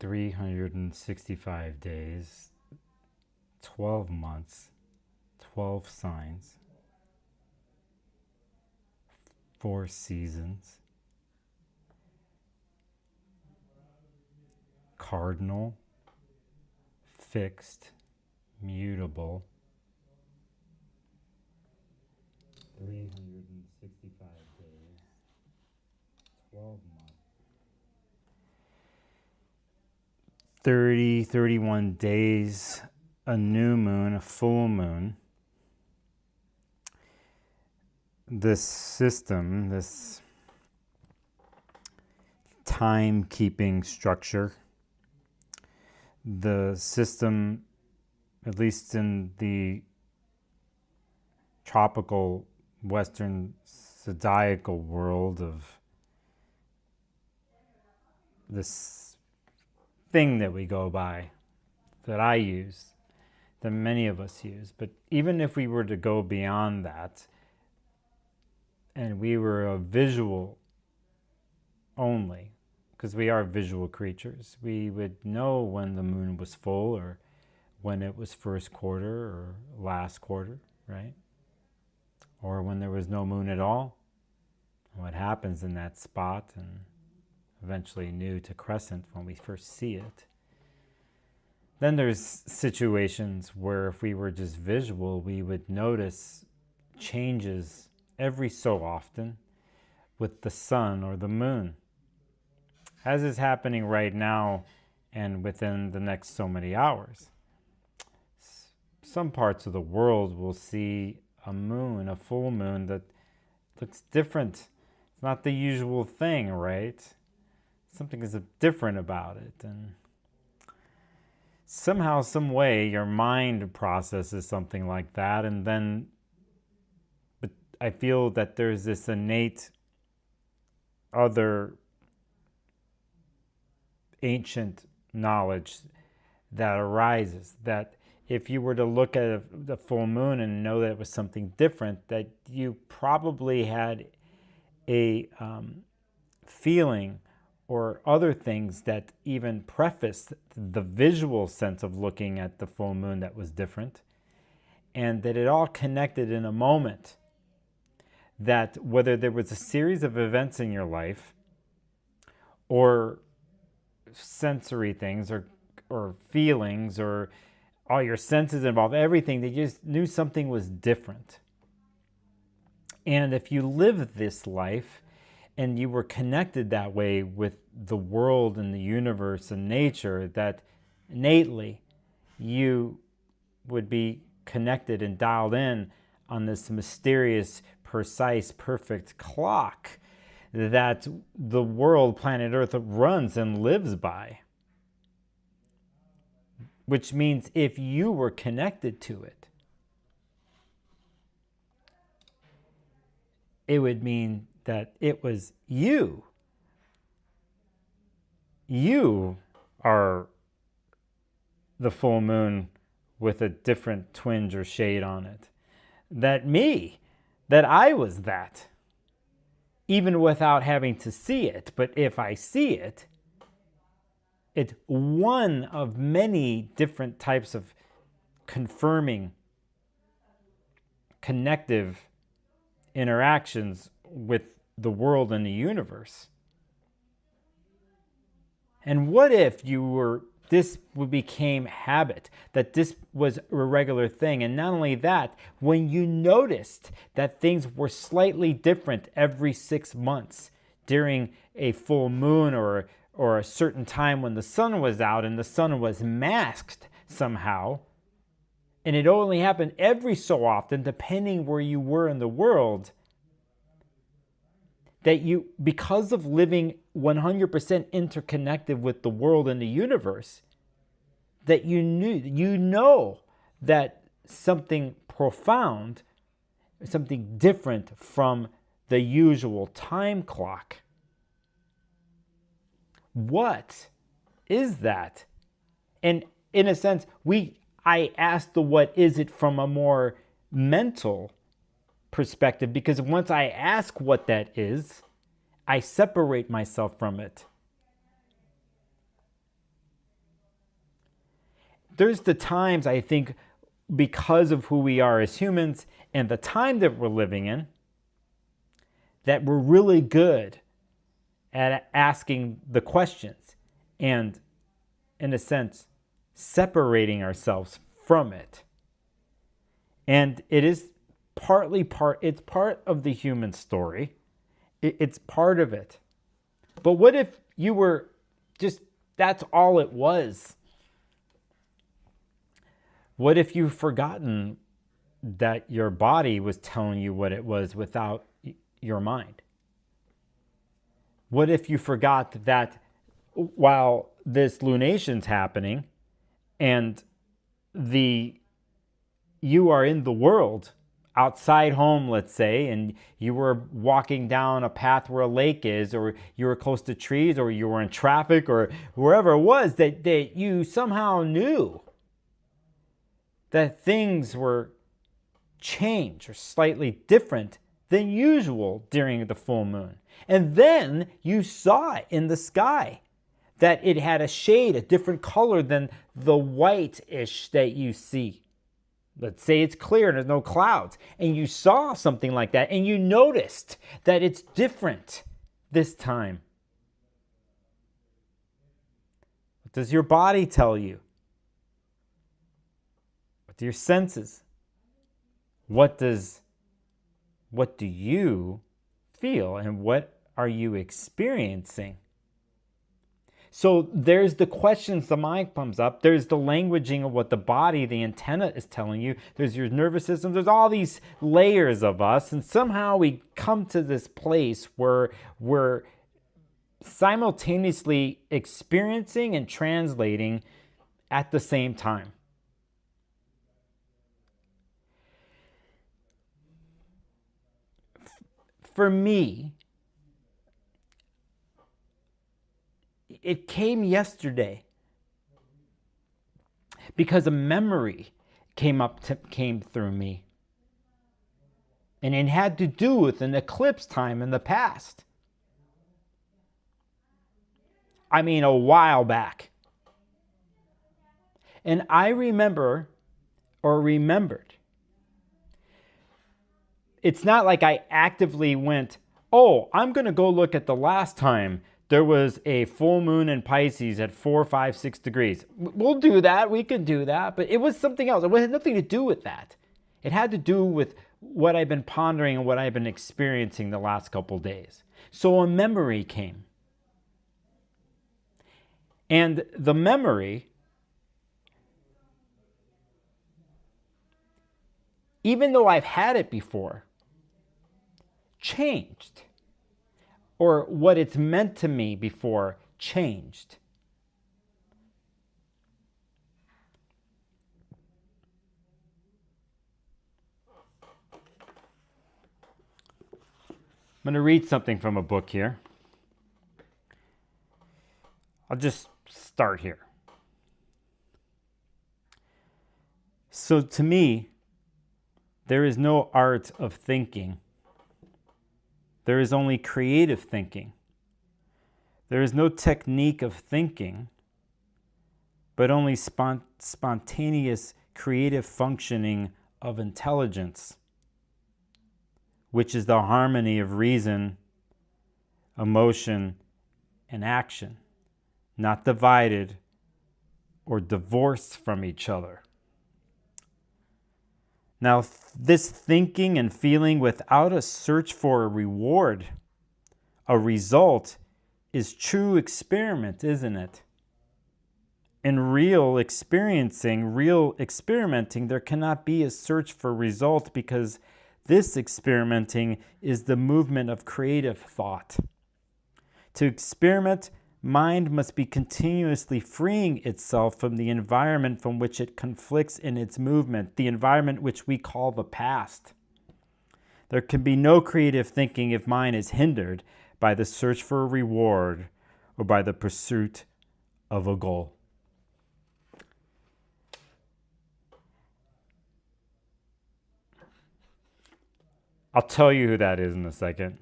365 days, 12 months, 12 signs, 4 seasons, cardinal, fixed, mutable, 365 days, 12 months, 31 days, a new moon, a full moon. This system, this timekeeping structure, the system, at least in the tropical Western zodiacal world of this thing that we go by, that I use, that many of us use. But even if we were to go beyond that, and we were a visual only, because we are visual creatures, we would know when the moon was full or when it was first quarter or last quarter, right? Or when there was no moon at all, what happens in that spot, and eventually new to crescent when we first see it. Then there's situations where if we were just visual, we would notice changes every so often with the sun or the moon, as is happening right now and within the next so many hours. Some parts of the world will see a moon, a full moon, that looks different. It's not the usual thing, right? Something is different about it. And somehow, some way, your mind processes something like that. And then, but I feel that there's this innate other ancient knowledge that arises, that if you were to look at the full moon and know that it was something different, that you probably had a feeling or other things that even prefaced the visual sense of looking at the full moon that was different, and that it all connected in a moment. That whether there was a series of events in your life or sensory things or feelings or all your senses involved, everything, they just knew something was different. And if you lived this life and you were connected that way with the world and the universe and nature, that innately you would be connected and dialed in on this mysterious, precise, perfect clock that the world, planet Earth, runs and lives by. Which means if you were connected to it, it would mean that it was you. You are the full moon with a different twinge or shade on it. That I was that. Even without having to see it. But if I see it, it's one of many different types of confirming, connective interactions with the world and the universe. And what if this became habit, that this was a regular thing? And not only that, when you noticed that things were slightly different every 6 months during a full moon or a certain time when the sun was out and the sun was masked somehow, and it only happened every so often, depending where you were in the world, that you, because of living 100% interconnected with the world and the universe, that you know that something profound, something different from the usual time clock. What is that? And in a sense, I asked the what is it from a more mental perspective, because once I ask what that is, I separate myself from it. there's the times, I think, because of who we are as humans and the time that we're living in, that we're really good at asking the questions and, in a sense, separating ourselves from it. And it is it's part of the human story. It's part of it. But what if you were just, that's all it was? What if you've forgotten that your body was telling you what it was without your mind? What if you forgot that while this lunation's happening and you are in the world, outside home, let's say, and you were walking down a path where a lake is, or you were close to trees, or you were in traffic, or wherever it was, that you somehow knew that things were changed or slightly different than usual during the full moon. And then you saw it in the sky, that it had a shade, a different color than the white-ish that you see. Let's say it's clear and there's no clouds, and you saw something like that, and you noticed that it's different this time. What does your body tell you? What do your senses? What do you feel, and what are you experiencing? So there's the questions the mind comes up. There's the languaging of what the body, the antenna, is telling you. There's your nervous system. There's all these layers of us. And somehow we come to this place where we're simultaneously experiencing and translating at the same time. For me, it came yesterday because a memory came through me. And it had to do with an eclipse time in the past. I mean, a while back. And I remembered. It's not like I actively went, oh, I'm going to go look at the last time there was a full moon in Pisces at 4, 5, 6 degrees. We'll do that. We can do that. But it was something else. It had nothing to do with that. It had to do with what I've been pondering and what I've been experiencing the last couple days. So a memory came. And the memory, even though I've had it before, changed. Or what it's meant to me before changed. I'm going to read something from a book here. I'll just start here. So to me, there is no art of thinking. There is only creative thinking. There is no technique of thinking, but only spontaneous creative functioning of intelligence, which is the harmony of reason, emotion, and action, not divided or divorced from each other. Now, this thinking and feeling without a search for a reward, a result, is true experiment, isn't it? In real experimenting, there cannot be a search for result, because this experimenting is the movement of creative thought. To experiment, mind must be continuously freeing itself from the environment from which it conflicts in its movement, the environment which we call the past. There can be no creative thinking if mind is hindered by the search for a reward or by the pursuit of a goal. I'll tell you who that is in a second.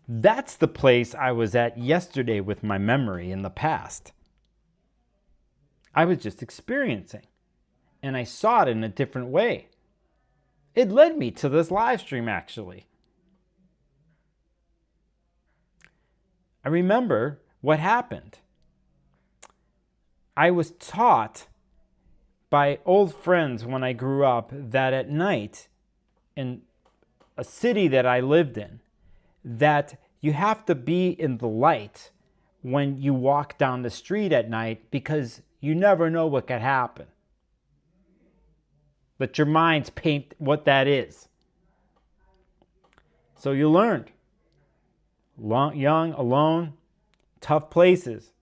That's the place I was at yesterday with my memory in the past. I was just experiencing. And I saw it in a different way. It led me to this live stream, actually. I remember what happened. I was taught by old friends when I grew up that at night, in a city that I lived in, that you have to be in the light when you walk down the street at night because you never know what could happen. Let your minds paint what that is. So you learned. Young, alone, tough places.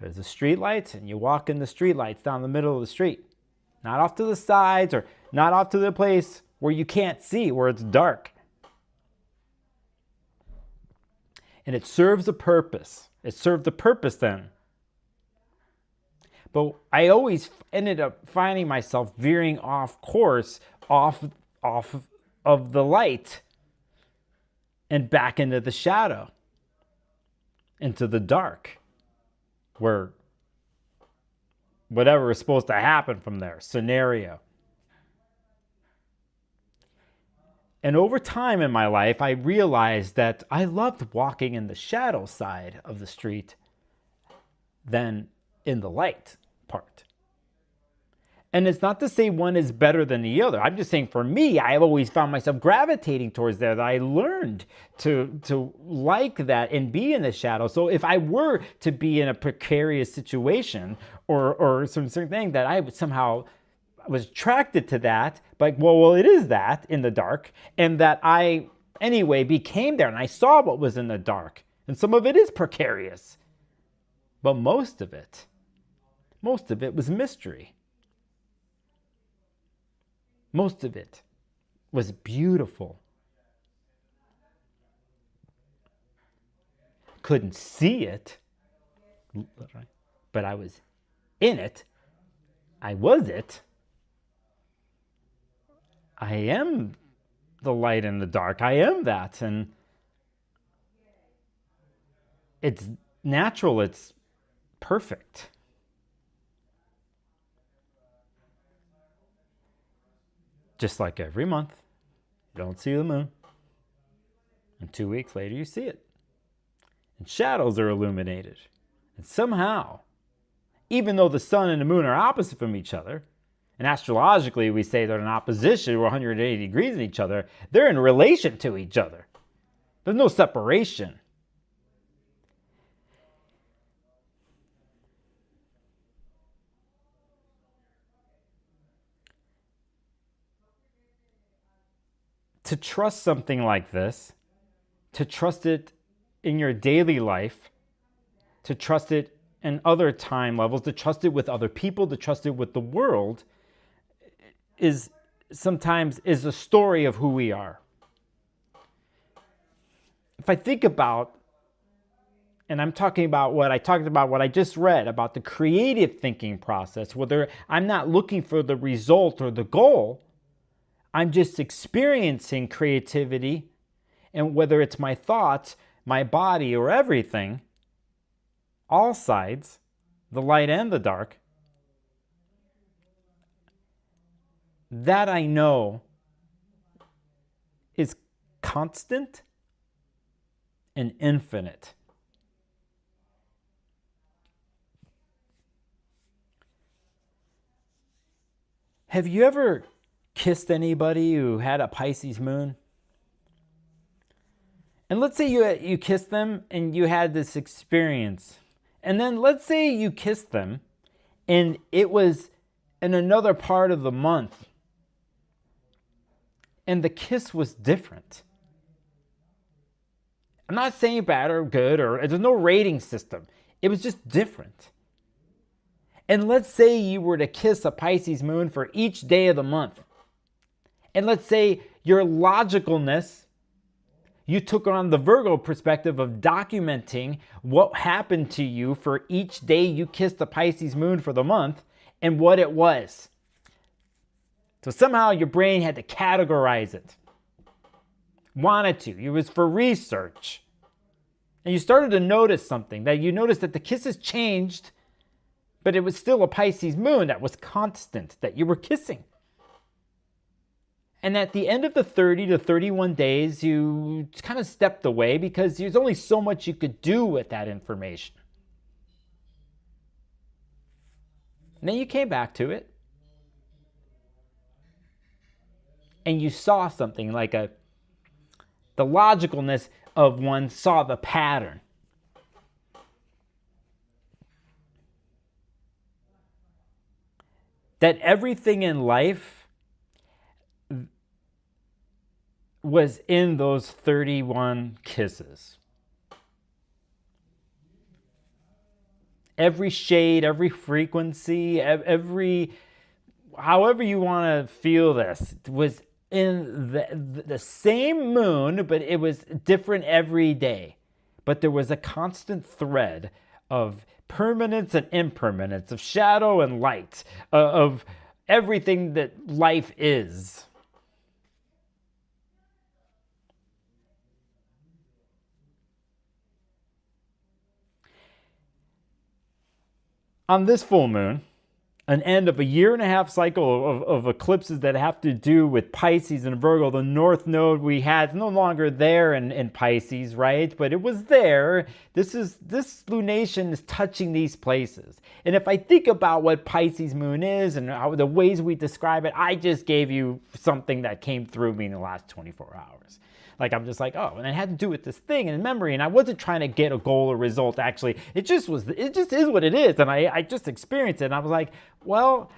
There's the street lights, and you walk in the street lights down the middle of the street. Not off to the sides or not off to the place where you can't see, where it's dark. And it serves a purpose. It served a purpose then. But I always ended up finding myself veering off course, off of the light and back into the shadow, into the dark, where whatever is supposed to happen from there, scenario. And over time in my life, I realized that I loved walking in the shadow side of the street than in the light part. And it's not to say one is better than the other. I'm just saying for me, I've always found myself gravitating towards that. I learned to like that and be in the shadow. So if I were to be in a precarious situation or some certain thing that I would somehow was attracted to that, like, well, it is that in the dark, and that I anyway became there and I saw what was in the dark. And some of it is precarious. But most of it was mystery. Most of it was beautiful. Couldn't see it, but I was in it. I was it. I am the light in the dark. I am that. And it's natural. It's perfect. Just like every month, you don't see the moon. And 2 weeks later, you see it. And shadows are illuminated. And somehow, even though the sun and the moon are opposite from each other, and astrologically we say they're in opposition or 180 degrees in each other, they're in relation to each other. There's no separation. To trust something like this, to trust it in your daily life, to trust it in other time levels, to trust it with other people, to trust it with the world, is sometimes a story of who we are. If I think about, and I'm talking about what I talked about, what I just read about the creative thinking process, whether I'm not looking for the result or the goal, I'm just experiencing creativity, and whether it's my thoughts, my body, or everything, all sides, the light and the dark, that I know is constant and infinite. Have you ever kissed anybody who had a Pisces moon? And let's say you kissed them and you had this experience. And then let's say you kissed them and it was in another part of the month. And the kiss was different. I'm not saying bad or good, or there's no rating system. It was just different. And let's say you were to kiss a Pisces moon for each day of the month. And let's say your logicalness, you took on the Virgo perspective of documenting what happened to you for each day you kissed the Pisces moon for the month and what it was. So somehow your brain had to categorize it. Wanted to. It was for research. And you started to notice something, that you noticed that the kisses changed, but it was still a Pisces moon that was constant, that you were kissing. And at the end of the 30 to 31 days, you kind of stepped away because there's only so much you could do with that information. And then you came back to it. And you saw something like the logicalness of one saw the pattern. That everything in life was in those 31 kisses. Every shade, every frequency, every, however you want to feel this, was in the same moon, but it was different every day. But there was a constant thread of permanence and impermanence, of shadow and light, of everything that life is. On this full moon, an end of a 1.5-year cycle of eclipses that have to do with Pisces and Virgo. The North Node we had is no longer there in Pisces, right? But it was there. This lunation is touching these places. And if I think about what Pisces moon is and how the ways we describe it, I just gave you something that came through me in the last 24 hours. Like, I'm just like, oh, and it had to do with this thing in memory, and I wasn't trying to get a goal or result, actually. It just is what it is, and I just experienced it, and I was like, well,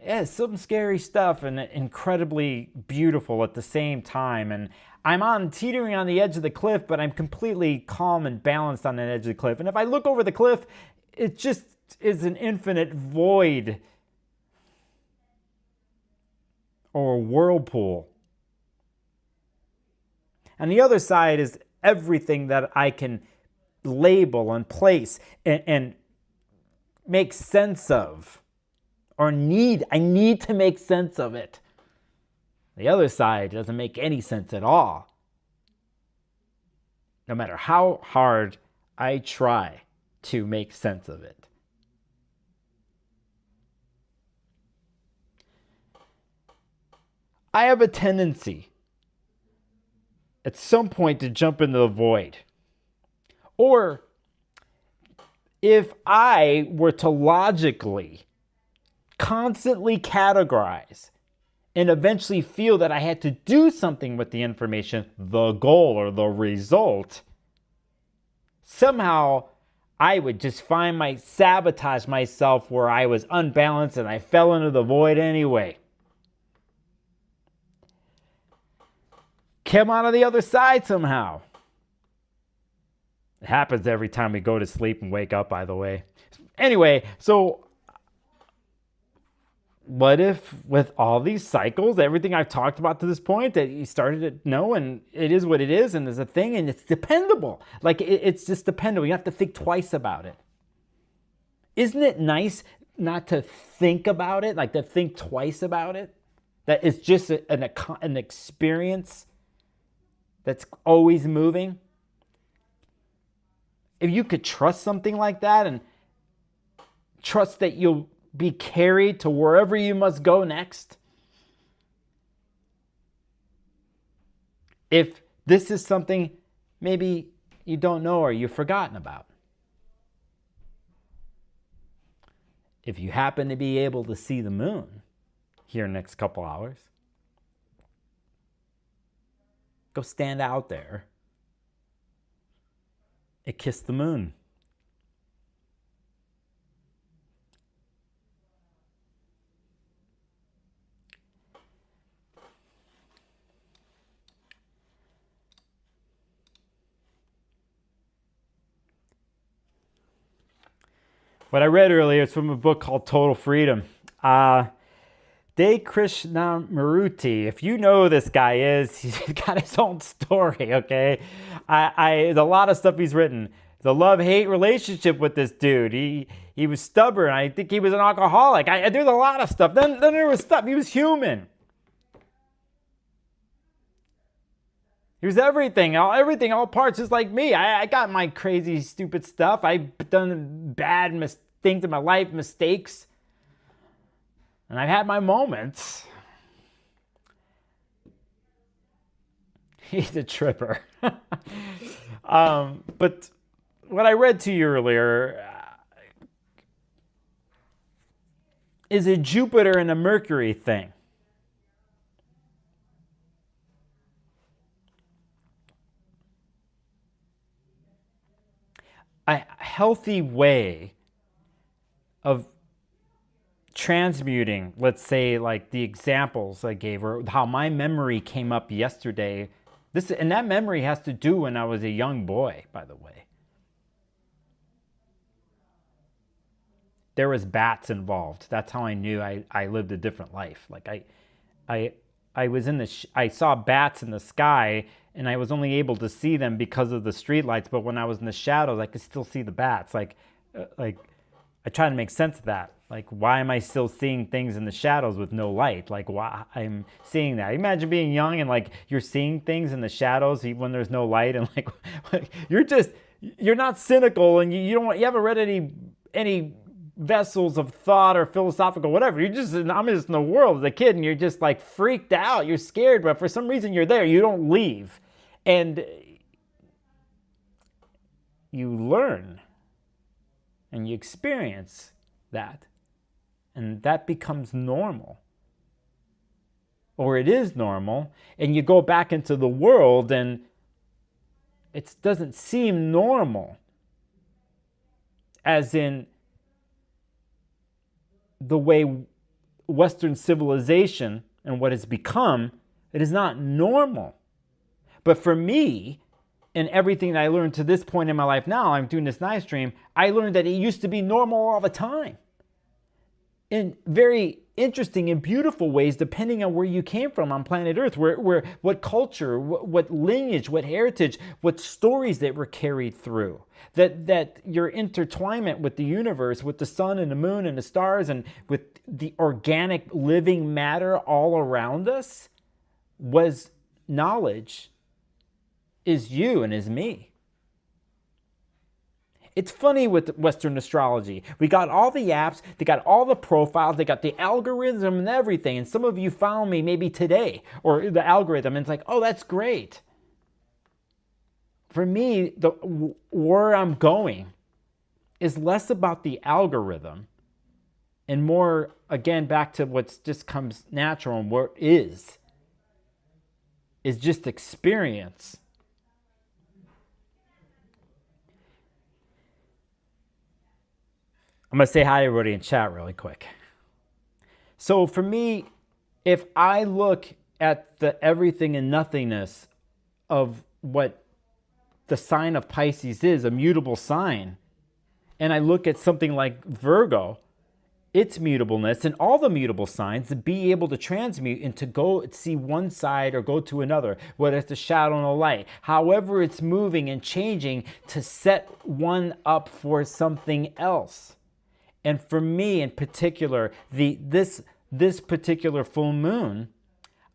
yeah, it's some scary stuff and incredibly beautiful at the same time, and I'm teetering on the edge of the cliff, but I'm completely calm and balanced on that edge of the cliff, and if I look over the cliff, it just is an infinite void or a whirlpool. And the other side is everything that I can label and place and make sense of, or I need to make sense of it. The other side doesn't make any sense at all. No matter how hard I try to make sense of it. I have a tendency at some point to jump into the void. Or if I were to logically, constantly categorize and eventually feel that I had to do something with the information, the goal or the result, somehow I would just sabotage myself where I was unbalanced and I fell into the void anyway. Came out of the other side somehow. It happens every time we go to sleep and wake up, by the way. Anyway, so what if with all these cycles, everything I've talked about to this point, that you started to know, and it is what it is, and there's a thing, and it's dependable. Like, it's just dependable. You have to think twice about it. Isn't it nice not to think about it, like to think twice about it? That it's just an experience that's always moving. If you could trust something like that and trust that you'll be carried to wherever you must go next. If this is something maybe you don't know or you've forgotten about. If you happen to be able to see the moon here in the next couple hours, go stand out there and kiss the moon. What I read earlier is from a book called Total Freedom. De Krishnamurti, if you know who this guy is, he's got his own story, okay? There's a lot of stuff he's written. There's a love-hate relationship with this dude. He was stubborn. I think he was an alcoholic. There's a lot of stuff. Then there was stuff. He was human. He was everything, all parts, just like me. I got my crazy, stupid stuff. I've done bad things in my life, mistakes. And I've had my moments. He's a tripper. But what I read to you earlier is a Jupiter and a Mercury thing. A healthy way of transmuting, let's say, like the examples I gave, or how my memory came up yesterday. And that memory has to do when I was a young boy, by the way. There was bats involved. That's how I knew I lived a different life. Like I was I saw bats in the sky, and I was only able to see them because of the street lights. But when I was in the shadows, I could still see the bats. Like I try to make sense of that. Like, why am I still seeing things in the shadows with no light? Like, why I'm seeing that? Imagine being young and like you're seeing things in the shadows when there's no light, and like you're not cynical, and you haven't read any vessels of thought or philosophical whatever. I'm just in the world as a kid, and you're just like freaked out. You're scared, but for some reason you're there. You don't leave, and you learn and you experience that. And that becomes normal. Or it is normal. And you go back into the world and it doesn't seem normal. As in the way Western civilization and what it's become, it is not normal. But for me, and everything that I learned to this point in my life now, I'm doing this live stream, I learned that it used to be normal all the time. In very interesting and beautiful ways, depending on where you came from on planet Earth, where what culture, what lineage, what heritage, what stories that were carried through. That your intertwinement with the universe, with the sun and the moon and the stars, and with the organic living matter all around us, was knowledge, is you and is me. It's funny with Western astrology. We got all the apps, they got all the profiles, they got the algorithm and everything. And some of you found me maybe today, or the algorithm, and it's like, oh, that's great. For me, where I'm going is less about the algorithm and more, again, back to what just comes natural and what is just experience. I'm going to say hi to everybody in chat really quick. So for me, if I look at the everything and nothingness of what the sign of Pisces is, a mutable sign, and I look at something like Virgo, its mutableness, and all the mutable signs, to be able to transmute and to go see one side or go to another, whether it's the shadow and the light, however it's moving and changing to set one up for something else. And for me in particular, this particular full moon,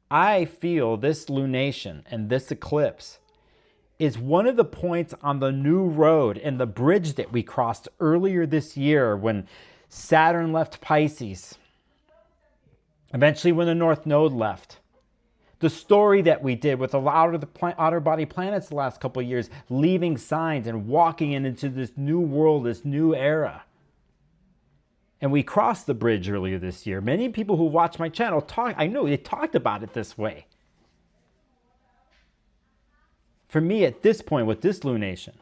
I feel this lunation and this eclipse is one of the points on the new road and the bridge that we crossed earlier this year when Saturn left Pisces. Eventually when the North Node left. The story that we did with the outer body planets the last couple of years, leaving signs and walking into this new world, this new era. And we crossed the bridge earlier this year. Many people who watch my channel I know they talked about it this way. For me at this point with this lunation,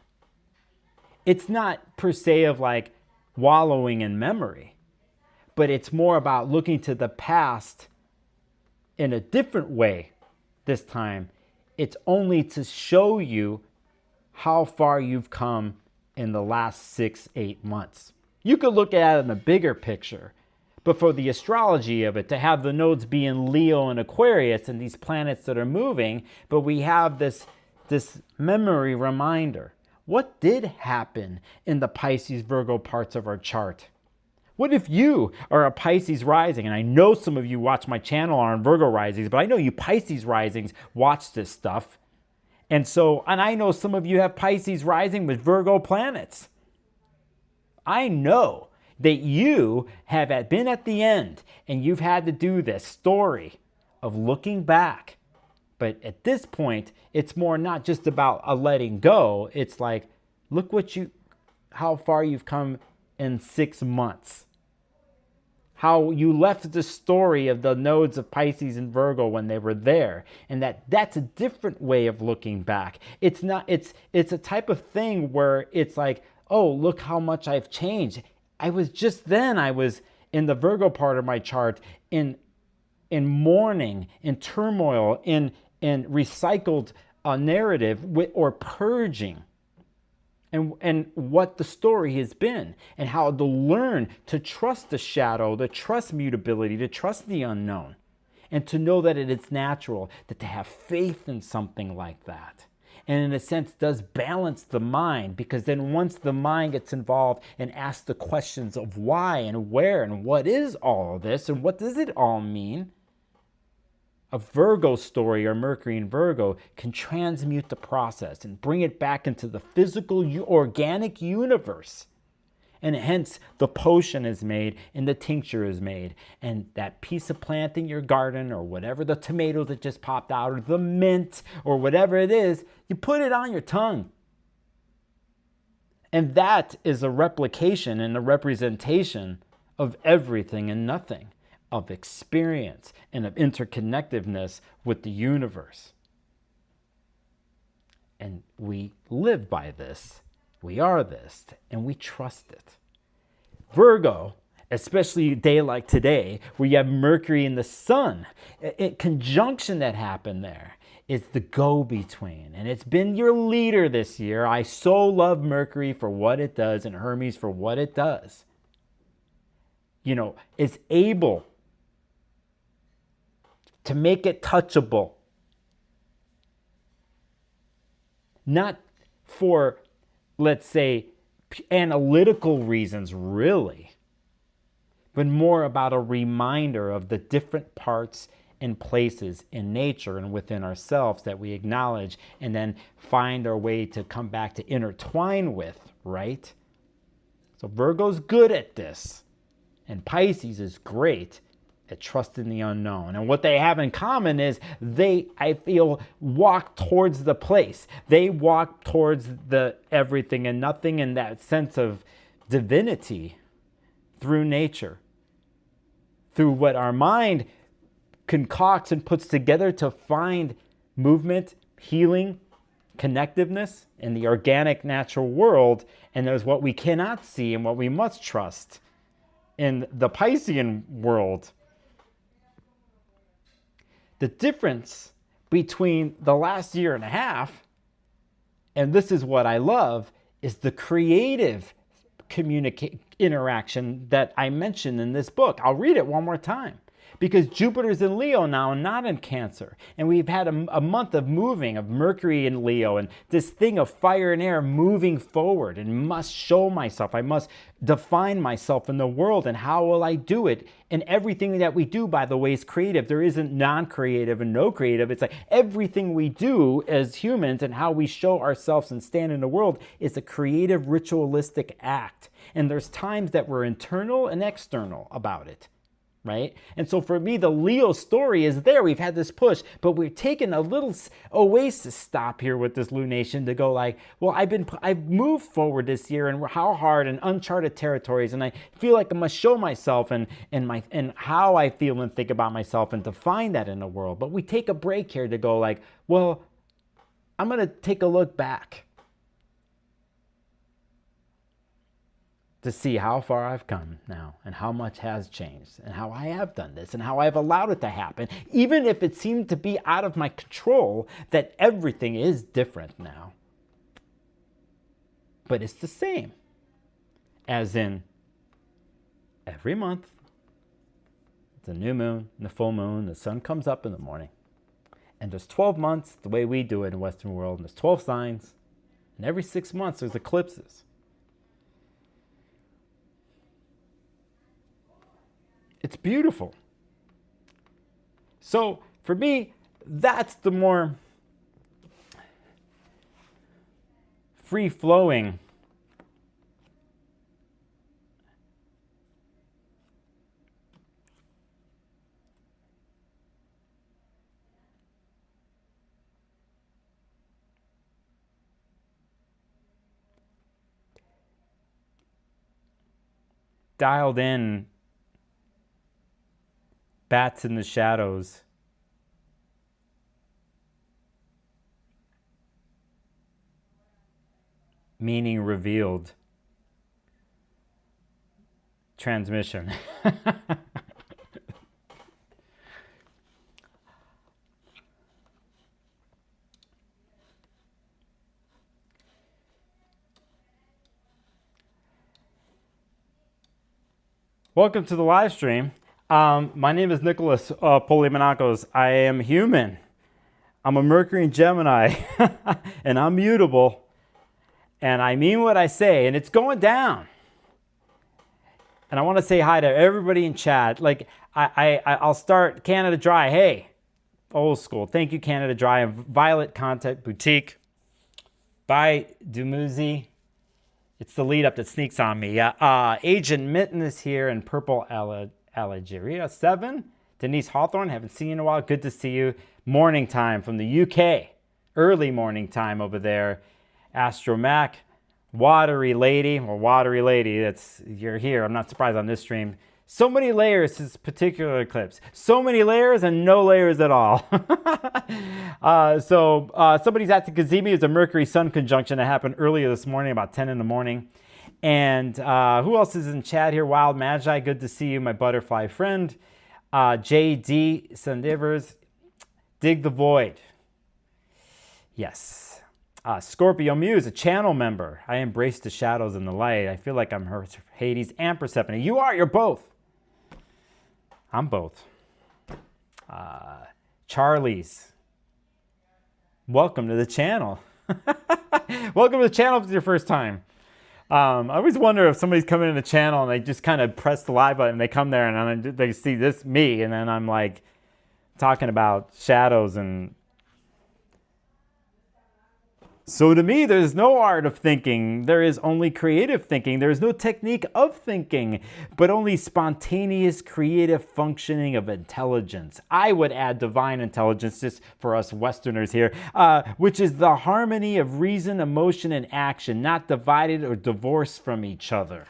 it's not per se of like wallowing in memory, but it's more about looking to the past in a different way this time. It's only to show you how far you've come in the last 6-8 months. You could look at it in a bigger picture, but for the astrology of it, to have the nodes be in Leo and Aquarius and these planets that are moving, but we have this memory reminder. What did happen in the Pisces Virgo parts of our chart? What if you are a Pisces rising? And I know some of you watch my channel are on Virgo risings, but I know you Pisces risings watch this stuff. And I know some of you have Pisces rising with Virgo planets. I know that you have been at the end and you've had to do this story of looking back. But at this point, it's more not just about a letting go. It's like, look how far you've come in 6 months. How you left the story of the nodes of Pisces and Virgo when they were there. And that's a different way of looking back. It's a type of thing where it's like, oh, look how much I've changed. I was in the Virgo part of my chart in mourning, in turmoil, in recycled narrative or purging. And what the story has been, and how to learn to trust the shadow, to trust mutability, to trust the unknown, and to know that it is natural, that to have faith in something like that. And in a sense does balance the mind, because then once the mind gets involved and asks the questions of why and where and what is all of this and what does it all mean, a Virgo story or Mercury in Virgo can transmute the process and bring it back into the physical, organic universe. And hence the potion is made and the tincture is made. And that piece of plant in your garden or whatever, the tomato that just popped out or the mint or whatever it is, you put it on your tongue. And that is a replication and a representation of everything and nothing, of experience and of interconnectedness with the universe. And we live by this, we are this, and we trust it. Virgo, especially a day like today, where you have Mercury and the Sun, a conjunction that happened there is the go-between. And it's been your leader this year. I so love Mercury for what it does and Hermes for what it does. It's able to make it touchable. Not for, let's say, analytical reasons, really, but more about a reminder of the different parts and places in nature and within ourselves that we acknowledge and then find our way to come back to intertwine with, right? So Virgo's good at this, and Pisces is great at trusting the unknown. And what they have in common is I feel, walk towards the place. They walk towards the everything and nothing, in that sense of divinity through nature, through what our mind concocts and puts together to find movement, healing, connectiveness in the organic natural world. And there's what we cannot see and what we must trust in the Piscean world. The difference between the last year and a half, and this is what I love, is the creative interaction that I mentioned in this book. I'll read it one more time. Because Jupiter's in Leo now and not in Cancer. And we've had a month of moving, of Mercury in Leo, and this thing of fire and air moving forward, and must show myself. I must define myself in the world, and how will I do it? And everything that we do, by the way, is creative. There isn't non-creative and no creative. It's like everything we do as humans and how we show ourselves and stand in the world is a creative, ritualistic act. And there's times that we're internal and external about it. Right? And so for me, the Leo story is there. We've had this push, but we're taking a little oasis stop here with this lunation to go like, well, I've moved forward this year, and how hard, and uncharted territories, and I feel like I must show myself and how I feel and think about myself and define that in the world. But we take a break here to go like, well, I'm going to take a look back to see how far I've come now and how much has changed and how I have done this and how I've allowed it to happen, even if it seemed to be out of my control, that everything is different now. But it's the same, as in every month, the new moon and the full moon, the sun comes up in the morning. And there's 12 months, the way we do it in the Western world, and there's 12 signs, and every 6 months there's eclipses. It's beautiful. So for me, that's the more free-flowing. Dialed in bats in the shadows. Meaning revealed. Transmission. Welcome to the live stream. My name is Nicholas Polymenakos. I am human. I'm a Mercury and Gemini, and I'm mutable. And I mean what I say, and it's going down. And I want to say hi to everybody in chat. Like, I'll start Canada Dry. Hey, old school. Thank you, Canada Dry. And Violet Content Boutique. Bye, Dumuzi. It's the lead up that sneaks on me. Agent Mitten is here in Purple Algeria 7. Denise Hawthorne, haven't seen you in a while. Good to see you. Morning time from the UK. Early morning time over there. Astro Mac, Watery Lady, or Watery Lady, you're here. I'm not surprised on this stream. So many layers to this particular eclipse. So many layers and no layers at all. Somebody's asking, Kazemi is a Mercury-Sun conjunction that happened earlier this morning, about 10 in the morning. And who else is in chat here? Wild Magi, good to see you, my butterfly friend. JD Sandivers, Dig the Void. Yes. Scorpio Muse, a channel member. I embrace the shadows and the light. I feel like I'm her Hades and Persephone. You are, you're both. I'm both. Charlie's. Welcome to the channel. Welcome to the channel if it's your first time. I always wonder if somebody's coming in the channel and they just kind of press the live button and they come there and then they see this, me, and then I'm like talking about shadows and... So to me, there's no art of thinking. There is only creative thinking. There is no technique of thinking, but only spontaneous creative functioning of intelligence. I would add divine intelligence, just for us Westerners here, which is the harmony of reason, emotion, and action, not divided or divorced from each other.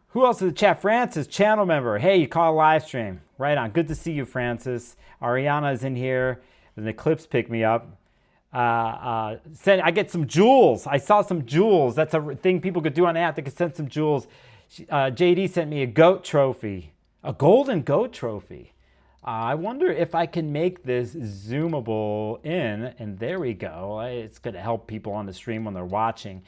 Who else in the chat? Francis, channel member. Hey, you caught a live stream. Right on. Good to see you, Francis. Ariana is in here. An eclipse picked me up. I get some jewels. I saw some jewels. That's a thing people could do on the app. They could send some jewels. JD sent me a goat trophy. A golden goat trophy. I wonder if I can make this zoomable in. And there we go. It's going to help people on the stream when they're watching.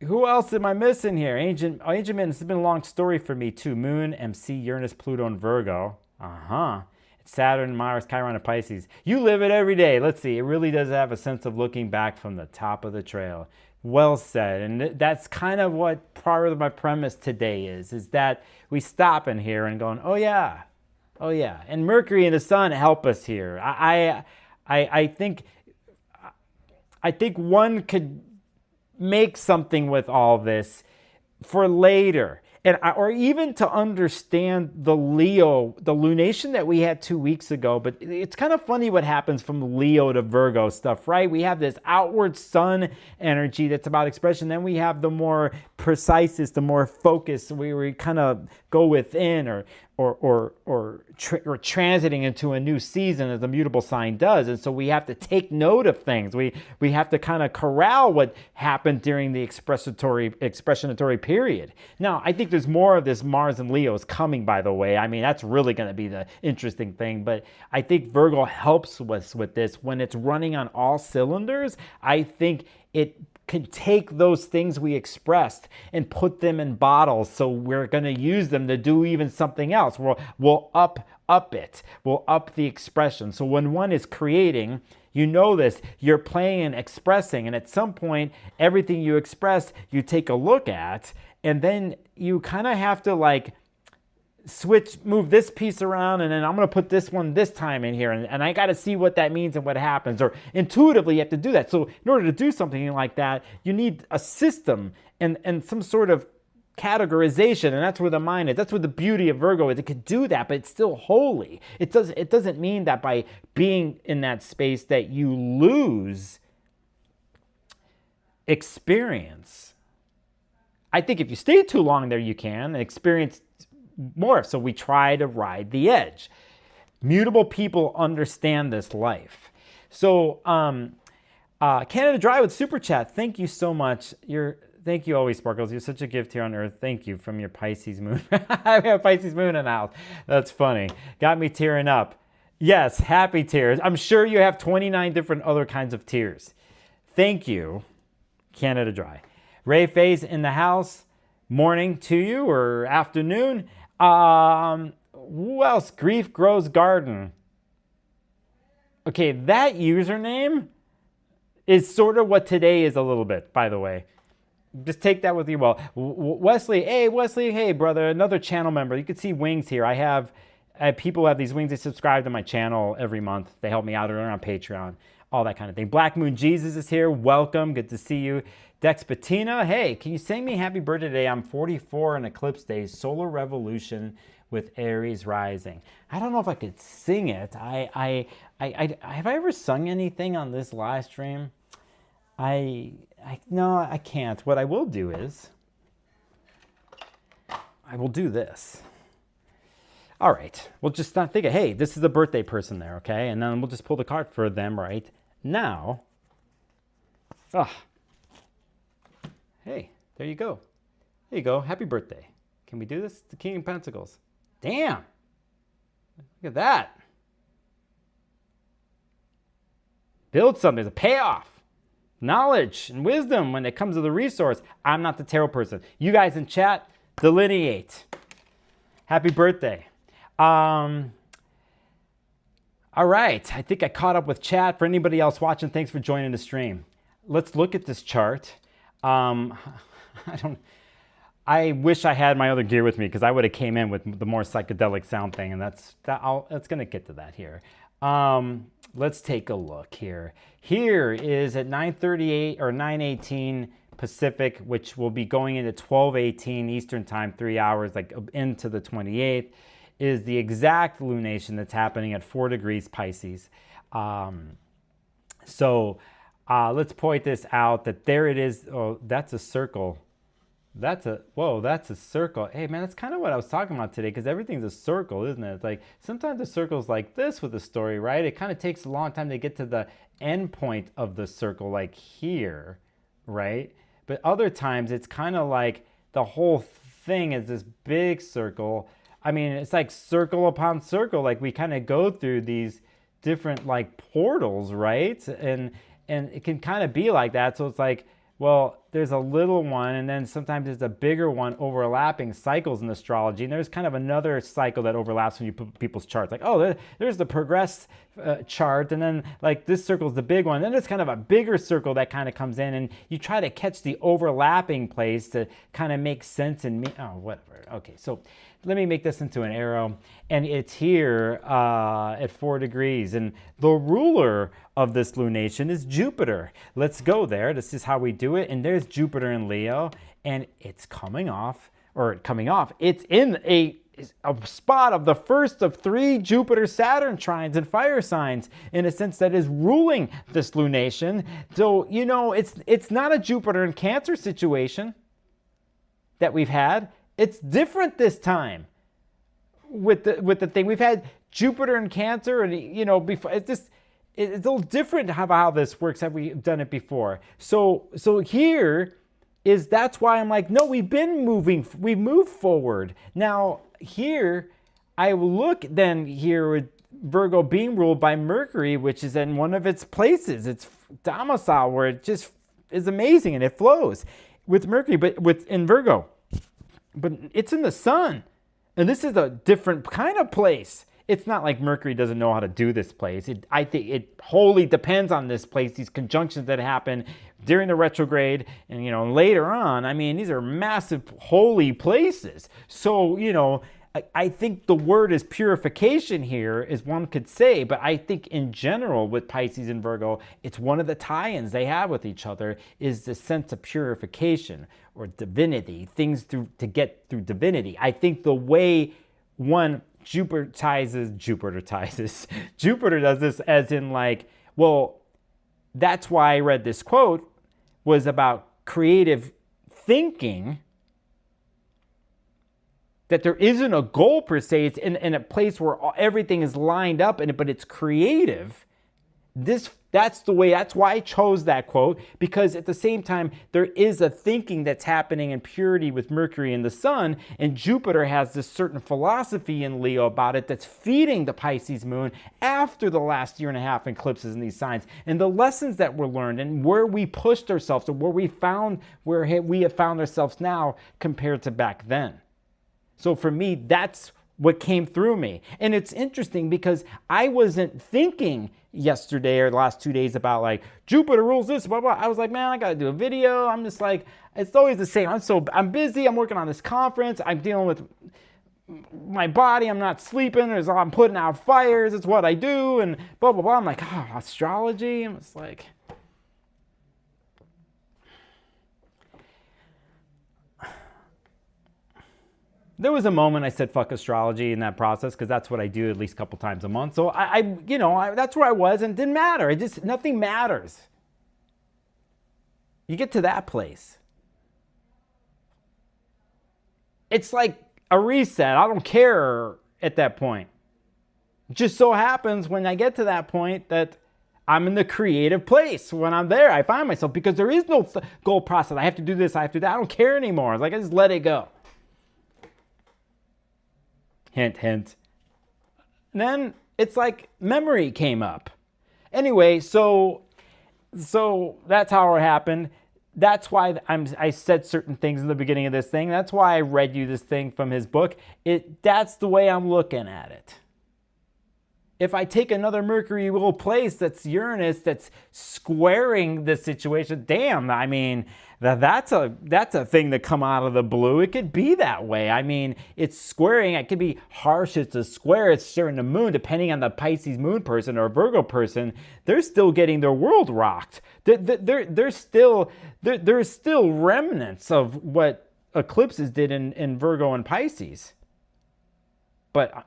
Who else am I missing here? Ancient Man, this has been a long story for me too. Moon, MC, Uranus, Pluto, and Virgo. It's Saturn, Mars, Chiron, and Pisces. You live it every day. Let's see. It really does have a sense of looking back from the top of the trail. Well said. And that's kind of what part of my premise today is that we stop in here and going, oh yeah. And Mercury and the Sun help us here. I think one could make something with all this for later, or even to understand the lunation that we had 2 weeks ago. But it's kind of funny what happens from Leo to Virgo stuff, right? We have this outward sun energy that's about expression. Then we have the more precise, the more focused, where we kind of go within, or transiting into a new season, as the mutable sign does. And so we have to take note of things. We have to kind of corral what happened during the expressionatory period. Now, I think there's more of this Mars and Leo is coming, by the way. I mean, that's really going to be the interesting thing. But I think Virgo helps us with this. When it's running on all cylinders, I think it can take those things we expressed and put them in bottles. So we're going to use them to do even something else. We'll up it. We'll up the expression. So when one is creating, you know this, you're playing and expressing. And at some point, everything you express, you take a look at, and then you kind of have to like move this piece around, and then I'm going to put this one this time in here, and I got to see what that means and what happens. Or intuitively, you have to do that. So in order to do something like that, you need a system and some sort of categorization, and that's where the mind is. That's where the beauty of Virgo is. It could do that, but it's still holy. It doesn't mean that by being in that space that you lose experience. I think if you stay too long there, you can experience more. So we try to ride the edge. Mutable people understand this life. So Canada Dry with Super Chat. Thank you so much. Thank you always, Sparkles. You're such a gift here on Earth. Thank you from your Pisces moon. I have Pisces moon in the house. That's funny. Got me tearing up. Yes, happy tears. I'm sure you have 29 different other kinds of tears. Thank you, Canada Dry. Ray Faze in the house. Morning to you or afternoon. Who else? Grief Grows Garden. Okay, that username is sort of what today is a little bit, by the way. Just take that with you. Well, Wesley, hey, brother, another channel member. You can see wings here. I have people who have these wings. They subscribe to my channel every month. They help me out or on Patreon, all that kind of thing. Black Moon Jesus is here. Welcome. Good to see you. Dex Patina, hey, can you sing me happy birthday today? I'm 44 in Eclipse Day, Solar Revolution with Aries rising. I don't know if I could sing it. Have I ever sung anything on this live stream? No, I can't. What I will do is I will do this. All right. We'll just not think of, hey, this is a birthday person there, okay? And then we'll just pull the card for them right now. Hey, there you go. There you go. Happy birthday. Can we do this? The King of Pentacles. Damn. Look at that. Build something. There's a payoff. Knowledge and wisdom when it comes to the resource. I'm not the tarot person. You guys in chat, delineate. Happy birthday. All right. I think I caught up with chat. For anybody else watching, thanks for joining the stream. Let's look at this chart. I wish I had my other gear with me because I would have came in with the more psychedelic sound thing, and that's going to get to that here. Let's take a look here. Here is at 9:38 or 9:18 Pacific, which will be going into 12:18 Eastern time, 3 hours, like into the 28th, is the exact lunation that's happening at 4 degrees Pisces. Let's point this out that there it is. Oh, that's a circle. That's a circle. Hey, man, that's kind of what I was talking about today because everything's a circle, isn't it? It's like sometimes the circle's like this with the story, right? It kind of takes a long time to get to the end point of the circle, like here, right? But other times it's kind of like the whole thing is this big circle. I mean, it's like circle upon circle. Like we kind of go through these different like portals, right? And it can kind of be like that. So it's like, well, there's a little one, and then sometimes there's a bigger one overlapping cycles in astrology. And there's kind of another cycle that overlaps when you put people's charts. Like, oh, there's the progress chart, and then like this circle's the big one. Then there's kind of a bigger circle that kind of comes in, and you try to catch the overlapping place to kind of make sense and whatever. Okay, so let me make this into an arrow, and it's here at 4 degrees, and the ruler of this lunation is Jupiter. Let's go there. This is how we do it, and there's Jupiter in Leo, and it's coming off. It's in a spot of the first of 3 Jupiter-Saturn trines and fire signs, in a sense that is ruling this lunation. So, you know, it's not a Jupiter in Cancer situation that we've had. It's different this time with the thing. We've had Jupiter in Cancer, and you know, before it's a little different how this works. Have we done it before? So here is that's why I'm like, no, we've moved forward. Now here I look then here with Virgo being ruled by Mercury, which is in one of its places, its domicile, where it just is amazing and it flows with Mercury, but in Virgo. But it's in the sun, and this is a different kind of place. It's not like Mercury doesn't know how to do this place. I think it wholly depends on this place, these conjunctions that happen during the retrograde and, you know, later on. I mean, these are massive holy places. So, you know, I think the word is purification here, as one could say, but I think in general with Pisces and Virgo, it's one of the tie-ins they have with each other is the sense of purification or divinity, things to get through divinity. I think the way one Jupiter does this as in like, well, that's why I read this quote was about creative thinking, that there isn't a goal per se. It's in a place where everything is lined up, but it's creative. That's why I chose that quote, because at the same time, there is a thinking that's happening in purity with Mercury and the Sun, and Jupiter has this certain philosophy in Leo about it that's feeding the Pisces moon after the last year and a half eclipses in these signs. And the lessons that were learned and where we pushed ourselves, or where we have found ourselves now compared to back then. So for me, that's what came through me. And it's interesting because I wasn't thinking yesterday or the last 2 days about like Jupiter rules this, blah, blah. I was like, man, I got to do a video. I'm just like, it's always the same. I'm busy. I'm working on this conference. I'm dealing with my body. I'm not sleeping. I'm putting out fires. It's what I do. And blah, blah, blah. I'm like, oh, astrology. And it's like, there was a moment I said fuck astrology in that process, because that's what I do at least a couple times a month. So that's where I was, and it didn't matter. Nothing matters. You get to that place. It's like a reset. I don't care at that point. It just so happens when I get to that point that I'm in the creative place. When I'm there, I find myself, because there is no goal process. I have to do this, I have to do that. I don't care anymore. It's like I just let it go. Hint, hint. And then it's like memory came up. Anyway, so that's how it happened. That's why I said certain things in the beginning of this thing. That's why I read you this thing from his book. That's the way I'm looking at it. If I take another Mercury little place that's Uranus, that's squaring the situation, damn, I mean, that's a thing that come out of the blue. It could be that way. I mean, it's squaring. It could be harsh. It's a square. It's sharing the moon. Depending on the Pisces moon person or a Virgo person, they're still getting their world rocked. There's still remnants of what eclipses did in Virgo and Pisces. But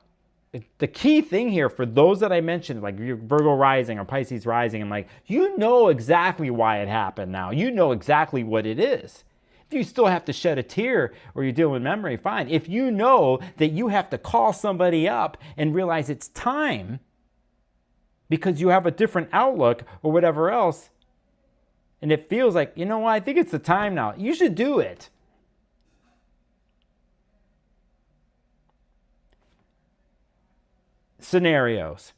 the key thing here for those that I mentioned, like your Virgo rising or Pisces rising, I'm like, you know exactly why it happened now. You know exactly what it is. If you still have to shed a tear or you're dealing with memory, fine. If you know that you have to call somebody up and realize it's time because you have a different outlook or whatever else, and it feels like, you know what, I think it's the time now. You should do it. Scenarios.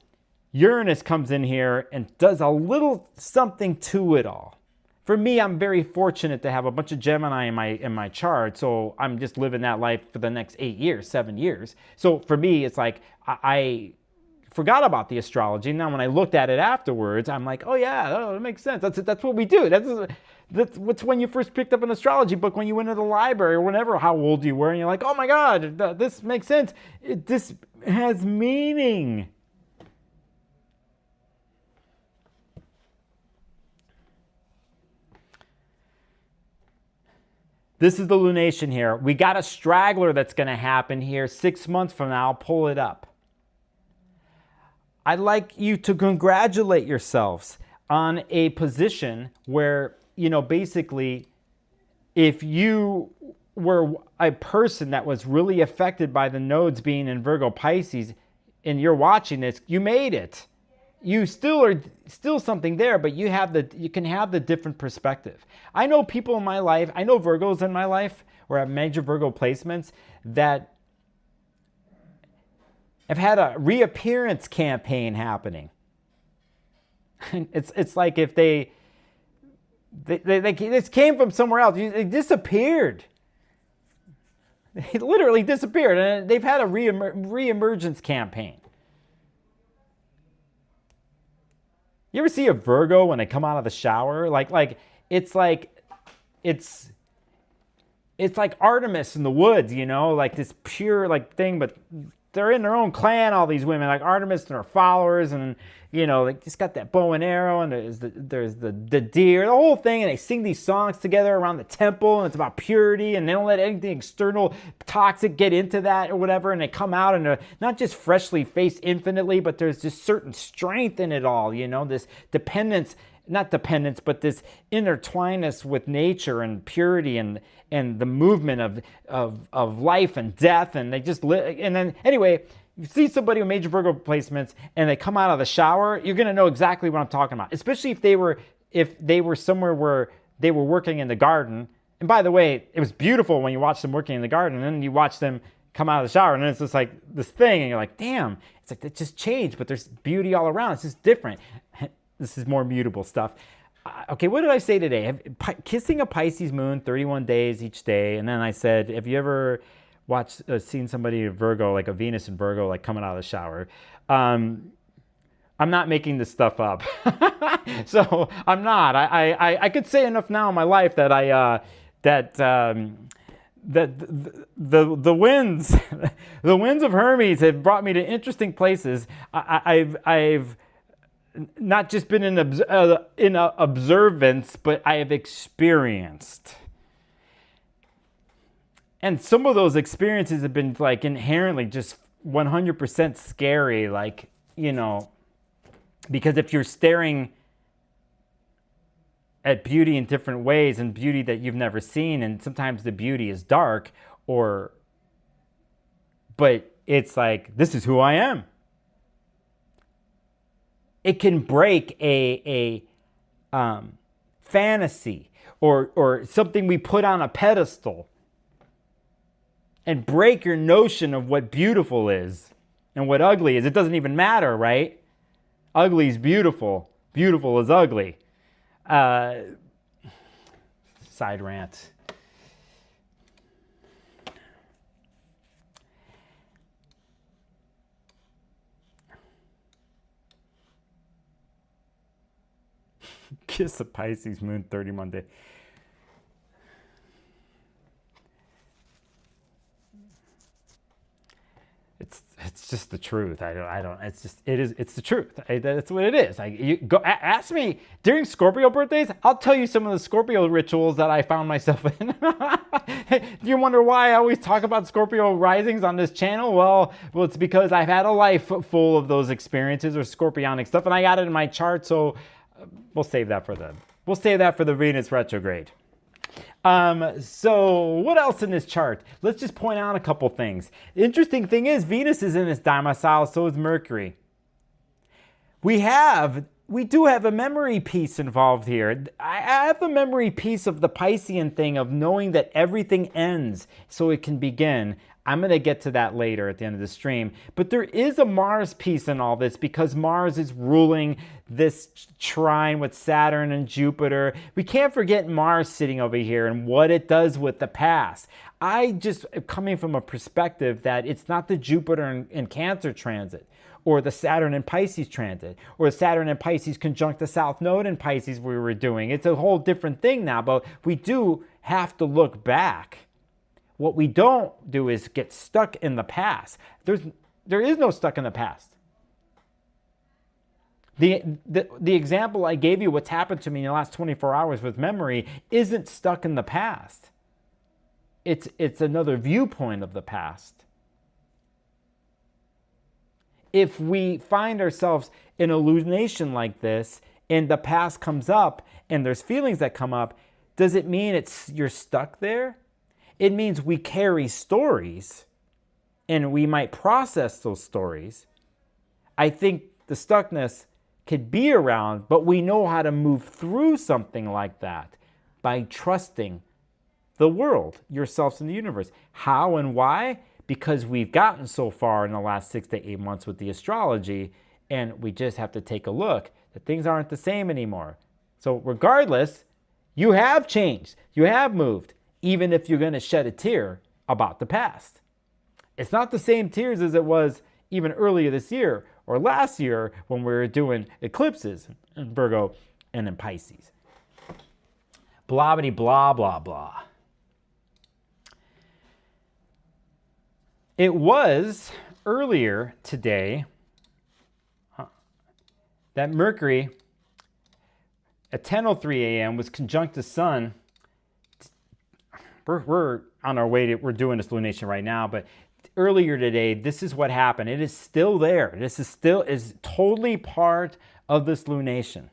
Uranus comes in here and does a little something to it all. For me, I'm very fortunate to have a bunch of Gemini in my chart, so I'm just living that life for the next 7 years. So for me, it's like I forgot about the astrology. Now when I looked at it afterwards, I'm like, oh yeah, it makes sense. That's what we do. That's what's when you first picked up an astrology book, when you went to the library or whenever, how old you were, and you're like, oh my God, this makes sense. This has meaning. This is the lunation here. We got a straggler that's going to happen here 6 months from now. I'll pull it up. I'd like you to congratulate yourselves on a position where, basically, if you were a person that was really affected by the nodes being in Virgo Pisces and you're watching this, you made it. You still something there, but you can have the different perspective. I know people in my life, I know Virgos in my life, or have major Virgo placements, that have had a reappearance campaign happening. It's like if they this came from somewhere else. They disappeared. They literally disappeared, and they've had a reemergence campaign. You ever see a Virgo when they come out of the shower? It's it's like Artemis in the woods, you know, like this pure like thing, but they're in their own clan, all these women, like Artemis and her followers, and you know, like just got that bow and arrow, and there's the deer, the whole thing, and they sing these songs together around the temple, and it's about purity, and they don't let anything external toxic get into that or whatever, and they come out and they're not just freshly faced infinitely, but there's just certain strength in it all, you know, this dependence, not dependence, but this intertwinedness with nature and purity and the movement of life and death, and they just live. And then anyway, you see somebody with major Virgo placements and they come out of the shower, you're going to know exactly what I'm talking about, especially if they were somewhere where they were working in the garden. And by the way, it was beautiful when you watch them working in the garden, and then you watch them come out of the shower, and then it's just like this thing, and you're like, damn, it's like it just changed, but there's beauty all around. It's just different. This is more mutable stuff. Okay, what did I say today? Kissing a Pisces moon 31 days each day. And then I said, have you ever seen somebody in Virgo, like a Venus in Virgo, like coming out of the shower? I'm not making this stuff up. So I'm not. I could say enough now in my life that the winds, the winds of Hermes have brought me to interesting places. I've not just been in observance, but I have experienced. And some of those experiences have been like inherently just 100% scary, like, you know, because if you're staring at beauty in different ways and beauty that you've never seen, and sometimes the beauty is dark, but it's like, this is who I am. It can break a fantasy or something we put on a pedestal and break your notion of what beautiful is and what ugly is. It doesn't even matter, right? Ugly is beautiful. Beautiful is ugly. Side rant. Kiss a Pisces moon 31 days. It's just the truth. It's the truth. That's what it is. You go ask me during Scorpio birthdays. I'll tell you some of the Scorpio rituals that I found myself in. Do you wonder why I always talk about Scorpio risings on this channel? Well, it's because I've had a life full of those experiences or scorpionic stuff, and I got it in my chart. So we'll save that for the Venus retrograde. So what else in this chart? Let's just point out a couple things. The interesting thing is Venus is in its domicile, so is Mercury. We do have a memory piece involved here. I have the memory piece of the Piscean thing of knowing that everything ends so it can begin. I'm going to get to that later at the end of the stream. But there is a Mars piece in all this because Mars is ruling this trine with Saturn and Jupiter. We can't forget Mars sitting over here and what it does with the past. I just coming from a perspective that it's not the Jupiter and Cancer transit, or the Saturn and Pisces transit, or Saturn and Pisces conjunct the South Node in Pisces we were doing. It's a whole different thing now, but we do have to look back. What we don't do is get stuck in the past. There is no stuck in the past. The example I gave you, what's happened to me in the last 24 hours with memory, isn't stuck in the past. It's another viewpoint of the past. If we find ourselves in a hallucination like this, and the past comes up, and there's feelings that come up, does it mean you're stuck there? It means we carry stories, and we might process those stories. I think the stuckness could be around, but we know how to move through something like that by trusting the world, yourselves, and the universe. How and why? Because we've gotten so far in the last 6 to 8 months with the astrology, and we just have to take a look that things aren't the same anymore. So regardless, you have changed. You have moved, even if you're going to shed a tear about the past. It's not the same tears as it was even earlier this year or last year when we were doing eclipses in Virgo and in Pisces. Blah, blah, blah, blah, blah. It was earlier today that Mercury at 10:03 a.m. was conjunct the Sun. We're on our way to, we're doing this lunation right now, but earlier today, this is what happened. It is still there. This is totally part of this lunation.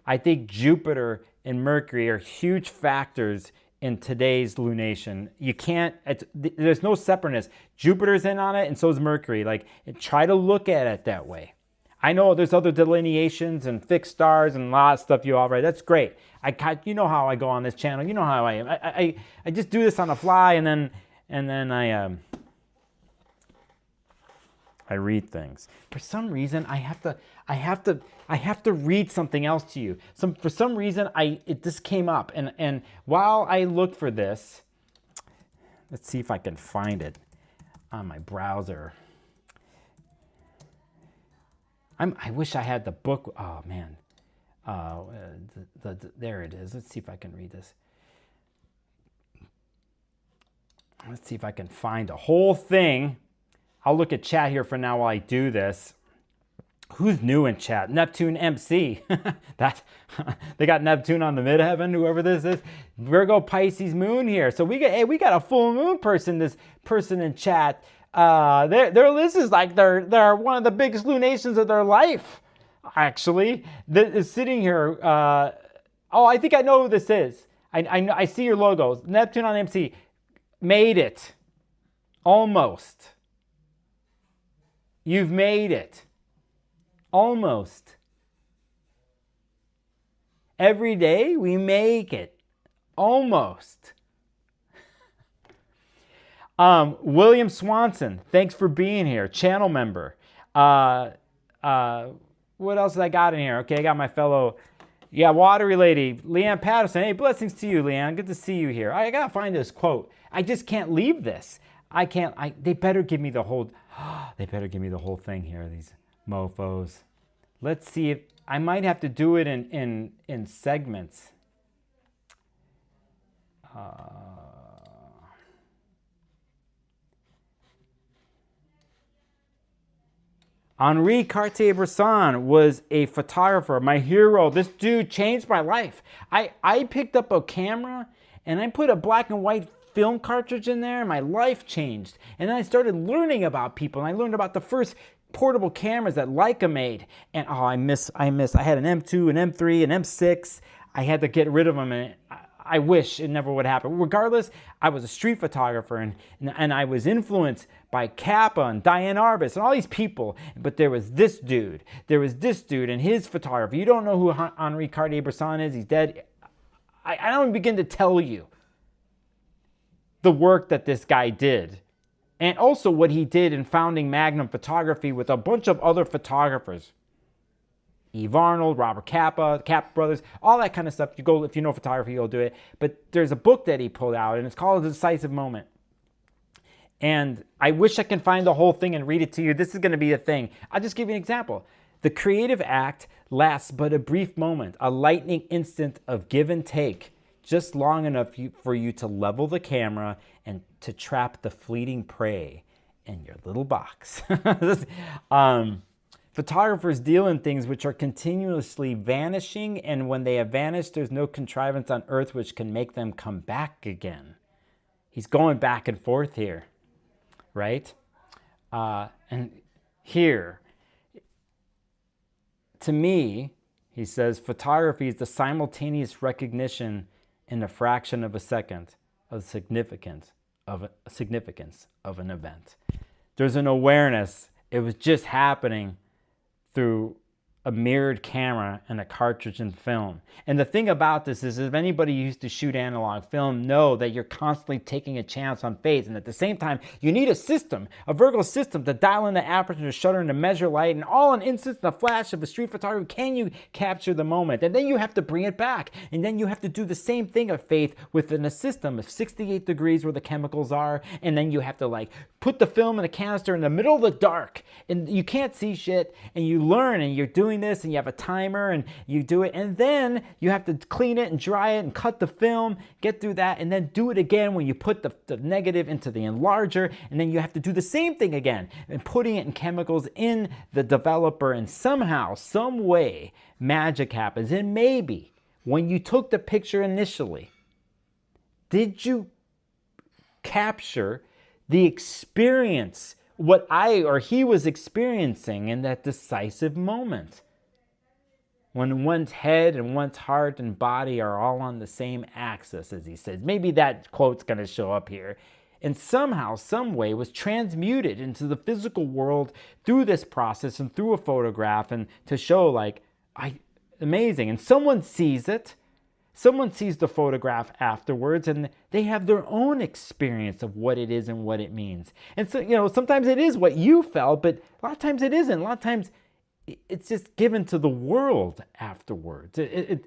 I think Jupiter and Mercury are huge factors in today's lunation. You can't, there's no separateness. Jupiter's in on it and so is Mercury. Like, try to look at it that way. I know there's other delineations and fixed stars and a lot of stuff you all right. That's great. You know how I go on this channel. You know how I am. I just do this on the fly and then I read things. For some reason, I have to read something else to you. For some reason, this came up, and while I looked for this, let's see if I can find it on my browser. I wish I had the book. Oh man, there it is. Let's see if I can read this. Let's see if I can find the whole thing. I'll look at chat here for now while I do this. Who's new in chat? Neptune MC. They got Neptune on the midheaven, whoever this is. Virgo Pisces moon here. So we got a full moon person, this person in chat. This is like they're one of the biggest lunations of their life, actually. That is sitting here. I think I know who this is. I see your logos. Neptune on MC. Made it. Almost. You've made it. Almost. Every day we make it. Almost. William Swanson, thanks for being here. Channel member. What else did I got in here? Okay, I got my fellow, watery lady, Leanne Patterson. Hey, blessings to you, Leanne. Good to see you here. I gotta find this quote. I just can't leave this. They better give me the whole, thing here, these mofos. Let's see if, I might have to do it in segments. Henri Cartier Bresson was a photographer, my hero. This dude changed my life. I picked up a camera and I put a black and white film cartridge in there and my life changed. And then I started learning about people and I learned about the first portable cameras that Leica made. And I had an M2, an M3, an M6. I had to get rid of them and I wish it never would happen. Regardless, I was a street photographer and I was influenced by Kappa and Diane Arbus and all these people. But there was this dude. And his photography. You don't know who Henri Cartier Bresson is. He's dead. I don't even begin to tell you the work that this guy did. And also what he did in founding Magnum Photography with a bunch of other photographers. Eve Arnold, Robert Kappa, Kappa Brothers, all that kind of stuff. You go, if you know photography, you'll do it. But there's a book that he pulled out, and it's called The Decisive Moment. And I wish I can find the whole thing and read it to you. This is going to be a thing. I'll just give you an example. The creative act lasts but a brief moment, a lightning instant of give and take, just long enough for you to level the camera and to trap the fleeting prey in your little box. Photographers deal in things which are continuously vanishing, and when they have vanished, there's no contrivance on earth which can make them come back again. He's going back and forth here, right? And here, to me, he says, photography is the simultaneous recognition in a fraction of a second of the significance of an event. There's an awareness. It was just happening through a mirrored camera and a cartridge and film. And the thing about this is, if anybody used to shoot analog film, know that you're constantly taking a chance on faith. And at the same time, you need a system, a Virgo system, to dial in the aperture, to shutter, and to measure light. And all in instant, the flash of a street photography, can you capture the moment? And then you have to bring it back. And then you have to do the same thing of faith within a system of 68 degrees where the chemicals are. And then you have to put the film in a canister in the middle of the dark. And you can't see shit. And you learn, and you're doing doing this and you have a timer and you do it, and then you have to clean it and dry it and cut the film, get through that, and then do it again when you put the negative into the enlarger, and then you have to do the same thing again and putting it in chemicals in the developer, and somehow, some way, magic happens. And maybe when you took the picture initially, did you capture the experience, what I or he was experiencing in that decisive moment? When one's head and one's heart and body are all on the same axis, as he says. Maybe that quote's going to show up here. And somehow, some way was transmuted into the physical world through this process and through a photograph, and to show like, amazing. And someone sees it. Someone sees the photograph afterwards, and they have their own experience of what it is and what it means. And so, you know, sometimes it is what you felt, but a lot of times it isn't. A lot of times it's just given to the world afterwards. It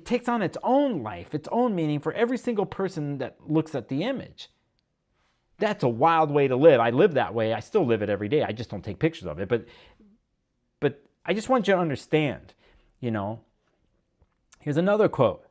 takes on its own life, its own meaning for every single person that looks at the image. That's a wild way to live. I live that way. I still live it every day. I just don't take pictures of it. But I just want you to understand, you know. Here's another quote.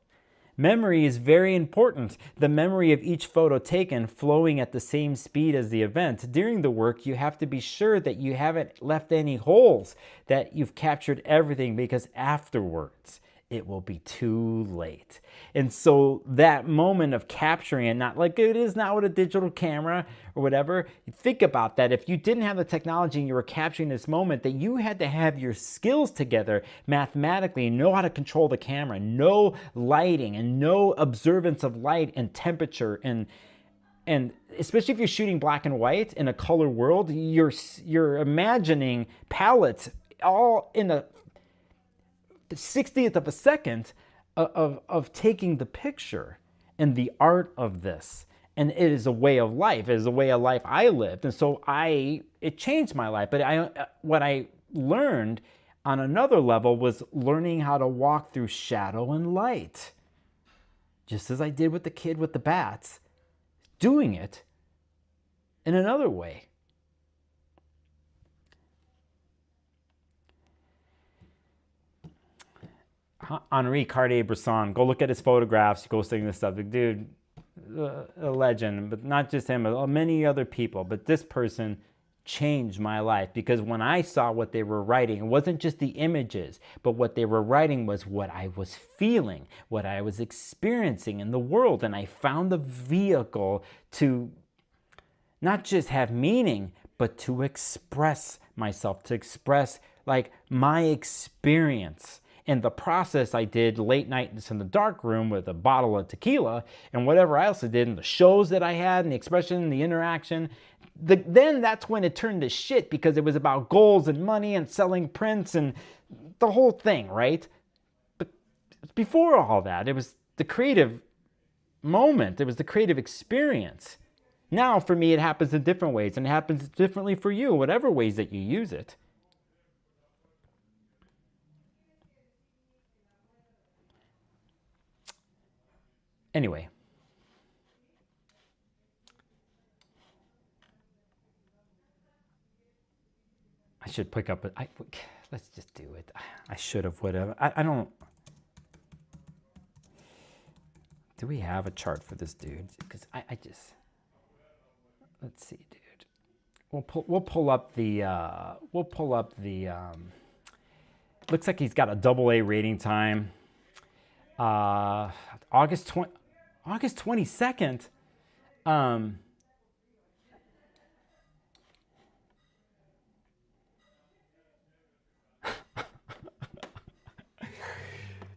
Memory is very important. The memory of each photo taken flowing at the same speed as the event. During the work, you have to be sure that you haven't left any holes, that you've captured everything, because afterwards, it will be too late. And so that moment of capturing it, not like it is now with a digital camera or whatever, think about that. If you didn't have the technology and you were capturing this moment, that you had to have your skills together mathematically, know how to control the camera, know lighting and know observance of light and temperature, and especially if you're shooting black and white in a color world, you're imagining palettes all in the 60th of a second of taking the picture, and the art of this. And it is a way of life. It is a way of life I lived. And so it changed my life. But what I learned on another level was learning how to walk through shadow and light. Just as I did with the kid with the bats, doing it in another way. Henri, Cartier Bresson, go look at his photographs, go study this stuff. Dude, a legend, but not just him, but many other people. But this person changed my life, because when I saw what they were writing, it wasn't just the images, but what they were writing was what I was feeling, what I was experiencing in the world. And I found the vehicle to not just have meaning, but to express myself, to express like my experience. And the process I did late nights in the dark room with a bottle of tequila and whatever else I did, and the shows that I had and the expression and the interaction, then that's when it turned to shit, because it was about goals and money and selling prints and the whole thing, right? But before all that, it was the creative moment. It was the creative experience. Now for me, it happens in different ways, and it happens differently for you, whatever ways that you use it. Anyway, I should pick up. Let's just do it. I should have, whatever. I don't. Do we have a chart for this dude? Because I just. Let's see, dude. We'll pull up the. Looks like he's got a AA rating time. August 22nd.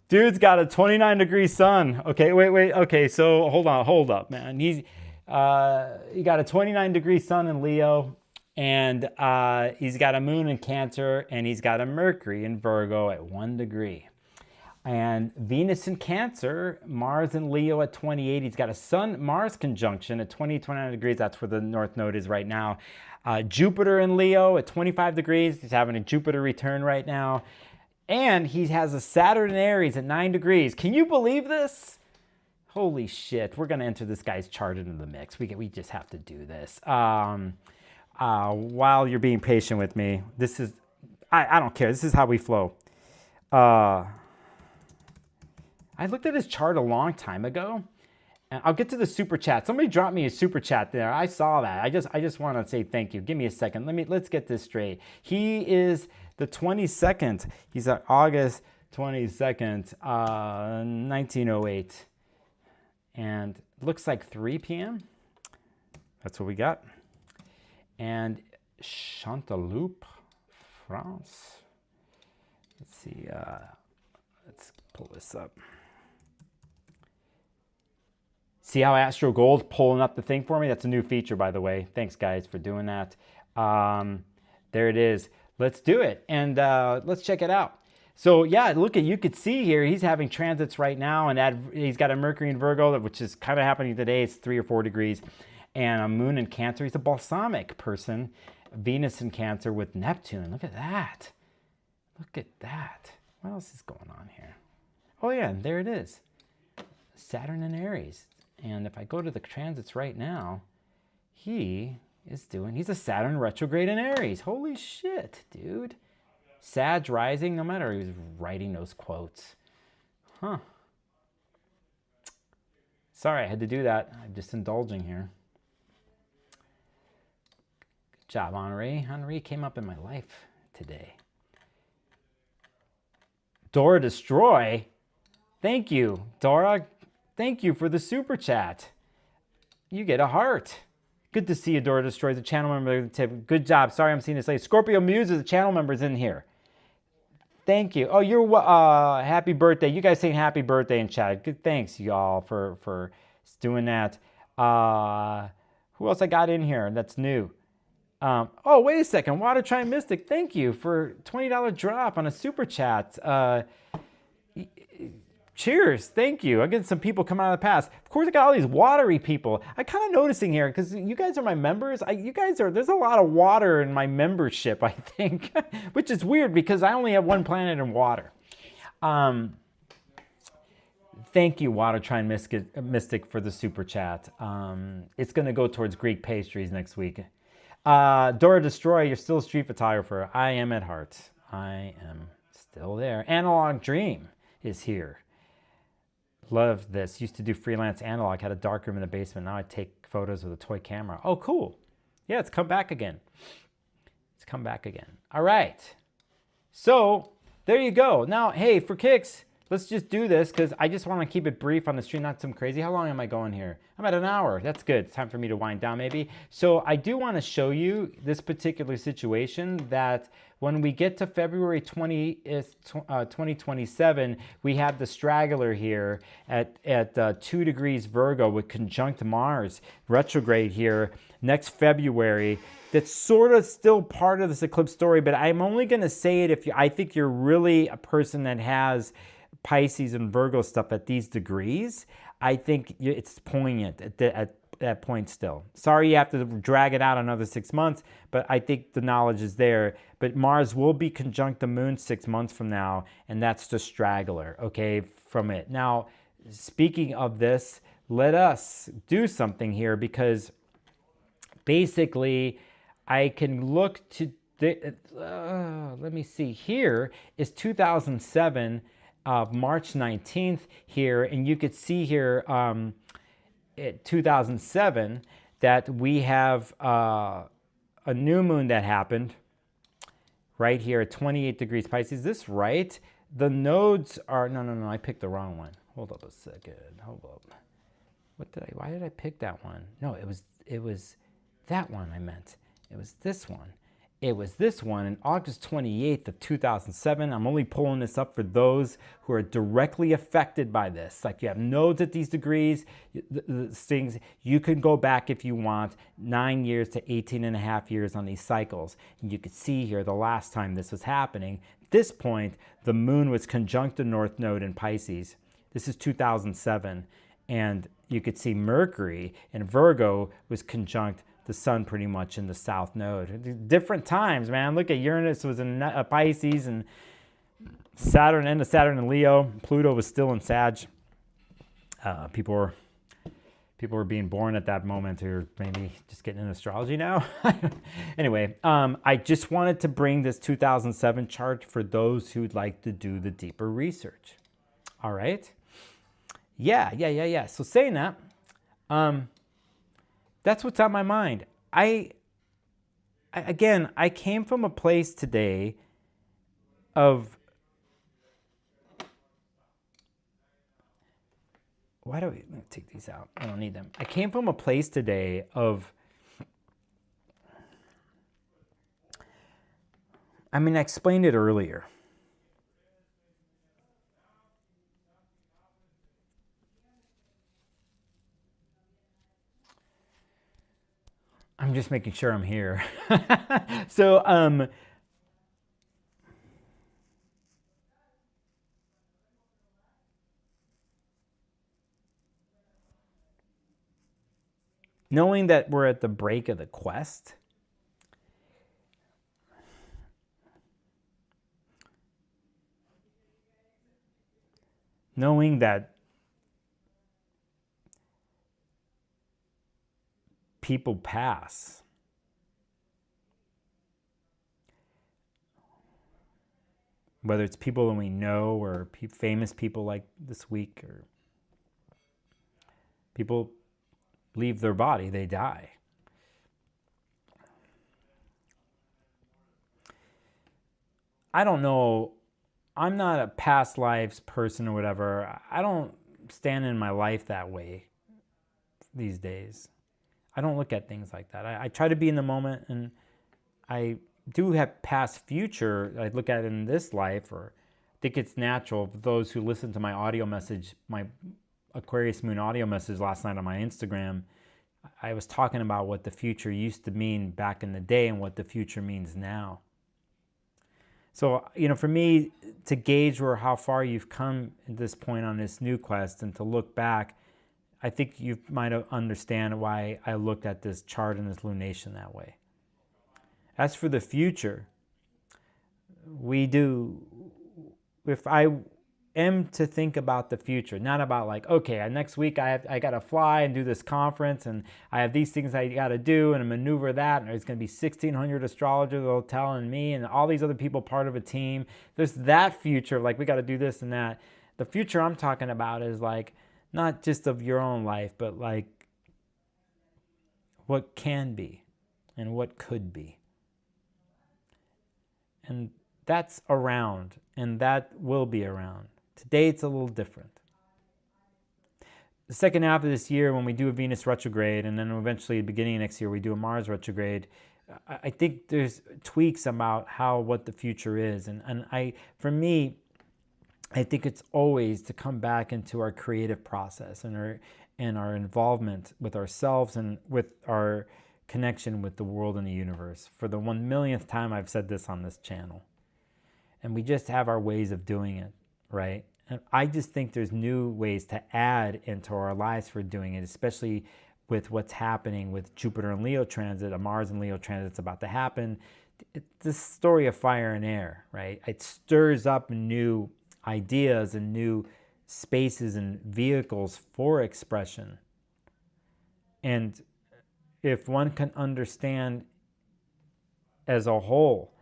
Dude's got a 29-degree sun. Okay, wait. Okay, so hold up, man. He got a 29-degree sun in Leo, and he's got a moon in Cancer, and he's got a Mercury in Virgo at 1 degree. And Venus in Cancer, Mars in Leo at 28. He's got a Sun-Mars conjunction at 29 degrees. That's where the North Node is right now. Jupiter in Leo at 25 degrees. He's having a Jupiter return right now. And he has a Saturn in Aries at 9 degrees. Can you believe this? Holy shit. We're going to enter this guy's chart into the mix. We just have to do this. While you're being patient with me, this is, I don't care. This is how we flow. I looked at his chart a long time ago. And I'll get to the super chat. Somebody dropped me a super chat there. I saw that. I just want to say thank you. Give me a second. Let's get this straight. He is the 22nd. He's on August 22nd, 1908. And looks like 3 p.m. That's what we got. And Chanteloup, France. Let's see. Let's pull this up. See how Astro Gold pulling up the thing for me? That's a new feature, by the way. Thanks, guys, for doing that. There it is. Let's do it, and let's check it out. So, yeah, look, you could see here, he's having transits right now, and he's got a Mercury in Virgo, which is kind of happening today. It's 3 or 4 degrees, and a moon in Cancer. He's a balsamic person. Venus in Cancer with Neptune. Look at that. Look at that. What else is going on here? Oh, yeah, and there it is. Saturn in Aries. And if I go to the transits right now, he's a Saturn retrograde in Aries. Holy shit, dude. Sag rising, no matter who's writing those quotes. Huh. Sorry, I had to do that. I'm just indulging here. Good job, Henri. Henri came up in my life today. Dora Destroy. Thank you, Dora. Thank you for the super chat. You get a heart. Good to see you, Dora Destroy, the channel member. Good job. Sorry I'm seeing this late. Scorpio Muse is the channel members in here. Thank you. Oh, you're happy birthday. You guys saying happy birthday in chat. Good. Thanks, y'all, for doing that. Who else I got in here that's new? Oh, wait a second. Water Trine Mystic, thank you for $20 drop on a super chat. Cheers, thank you. I get some people coming out of the past. Of course, I got all these watery people. I'm kind of noticing here, because you guys are my members. There's a lot of water in my membership, I think, which is weird because I only have one planet in water. Thank you, Water Trine Mystic, for the super chat. It's going to go towards Greek pastries next week. Dora Destroy, you're still a street photographer. I am at heart. I am still there. Analog Dream is here. Love this. Used to do freelance analog. Had a dark room in the basement. Now I take photos with a toy camera. Oh, cool. Yeah, it's come back again. It's come back again. All right. So there you go. Now, hey, for kicks, let's just do this because I just want to keep it brief on the stream, not some crazy. How long am I going here? I'm at an hour. That's good. It's time for me to wind down maybe. So I do want to show you this particular situation that when we get to February 2027, we have the straggler here at 2 degrees Virgo with conjunct Mars retrograde here next February. That's sort of still part of this eclipse story, but I'm only going to say it if I think you're really a person that has Pisces and Virgo stuff at these degrees. I think it's poignant at that point still. Sorry you have to drag it out another 6 months, but I think the knowledge is there. But Mars will be conjunct the moon 6 months from now, and that's the straggler, okay, from it. Now, speaking of this, let us do something here because basically I can look to, let me see, here is 2007, March 19th here, and you could see here at 2007 that we have a new moon that happened right here at 28 degrees Pisces. Is this right? The nodes are, no, I picked the wrong one. Hold up a second, hold up. Why did I pick that one? No, it was that one I meant. It was this one. It was this one in August 28th of 2007. I'm only pulling this up for those who are directly affected by this. Like you have nodes at these degrees, the things, you can go back if you want 9 years to 18 and a half years on these cycles. And you could see here the last time this was happening. At this point, the moon was conjunct the North Node in Pisces. This is 2007. And you could see Mercury in Virgo was conjunct the sun pretty much in the South Node. Different times, man. Look at Uranus was in Pisces and Saturn in Leo. Pluto was still in Sag. People were people were being born at that moment or maybe just getting into astrology now. Anyway, I just wanted to bring this 2007 chart for those who'd like to do the deeper research. All right. Yeah. So saying that, that's what's on my mind. Again, I came from a place today of, let me take these out. I don't need them. I came from a place today of, I explained it earlier. I'm just making sure I'm here. So, knowing that we're at the break of the quest, knowing that people pass, whether it's people that we know or famous people like this week, or people leave their body, they die. I don't know. I'm not a past lives person or whatever. I don't stand in my life that way these days. I don't look at things like that. I try to be in the moment, and I do have past future. I look at it in this life, or I think it's natural for those who listen to my audio message, my Aquarius Moon audio message last night on my Instagram. I was talking about what the future used to mean back in the day and what the future means now. So, for me to gauge how far you've come at this point on this new quest and to look back, I think you might understand why I looked at this chart and this lunation that way. As for the future, if I am to think about the future, not about like, okay, next week I got to fly and do this conference, and I have these things I got to do and maneuver that, and there's going to be 1,600 astrologers that will tell and me and all these other people part of a team. There's that future, like we got to do this and that. The future I'm talking about is like not just of your own life, but like what can be and what could be. And that's around, and that will be around. Today it's a little different. The second half of this year, when we do a Venus retrograde, and then eventually at the beginning of next year we do a Mars retrograde, I think there's tweaks about what the future is. And for me, I think it's always to come back into our creative process and our involvement with ourselves and with our connection with the world and the universe. For the 1,000,000th time, I've said this on this channel. And we just have our ways of doing it, right? And I just think there's new ways to add into our lives for doing it, especially with what's happening with Jupiter and Leo transit, a Mars and Leo transit that's about to happen. It's this story of fire and air, right? It stirs up new ideas and new spaces and vehicles for expression. And if one can understand as a whole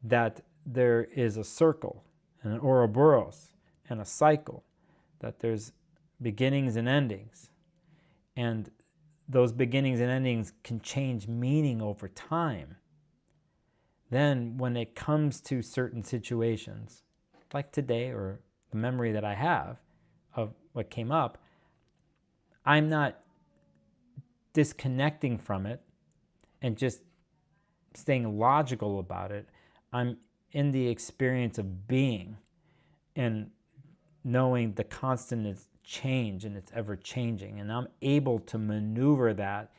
that there is a circle and an Ouroboros and a cycle, that there's beginnings and endings, and those beginnings and endings can change meaning over time, then when it comes to certain situations, like today or the memory that I have of what came up, I'm not disconnecting from it and just staying logical about it. I'm in the experience of being and knowing the constant is change and it's ever changing. And I'm able to maneuver that.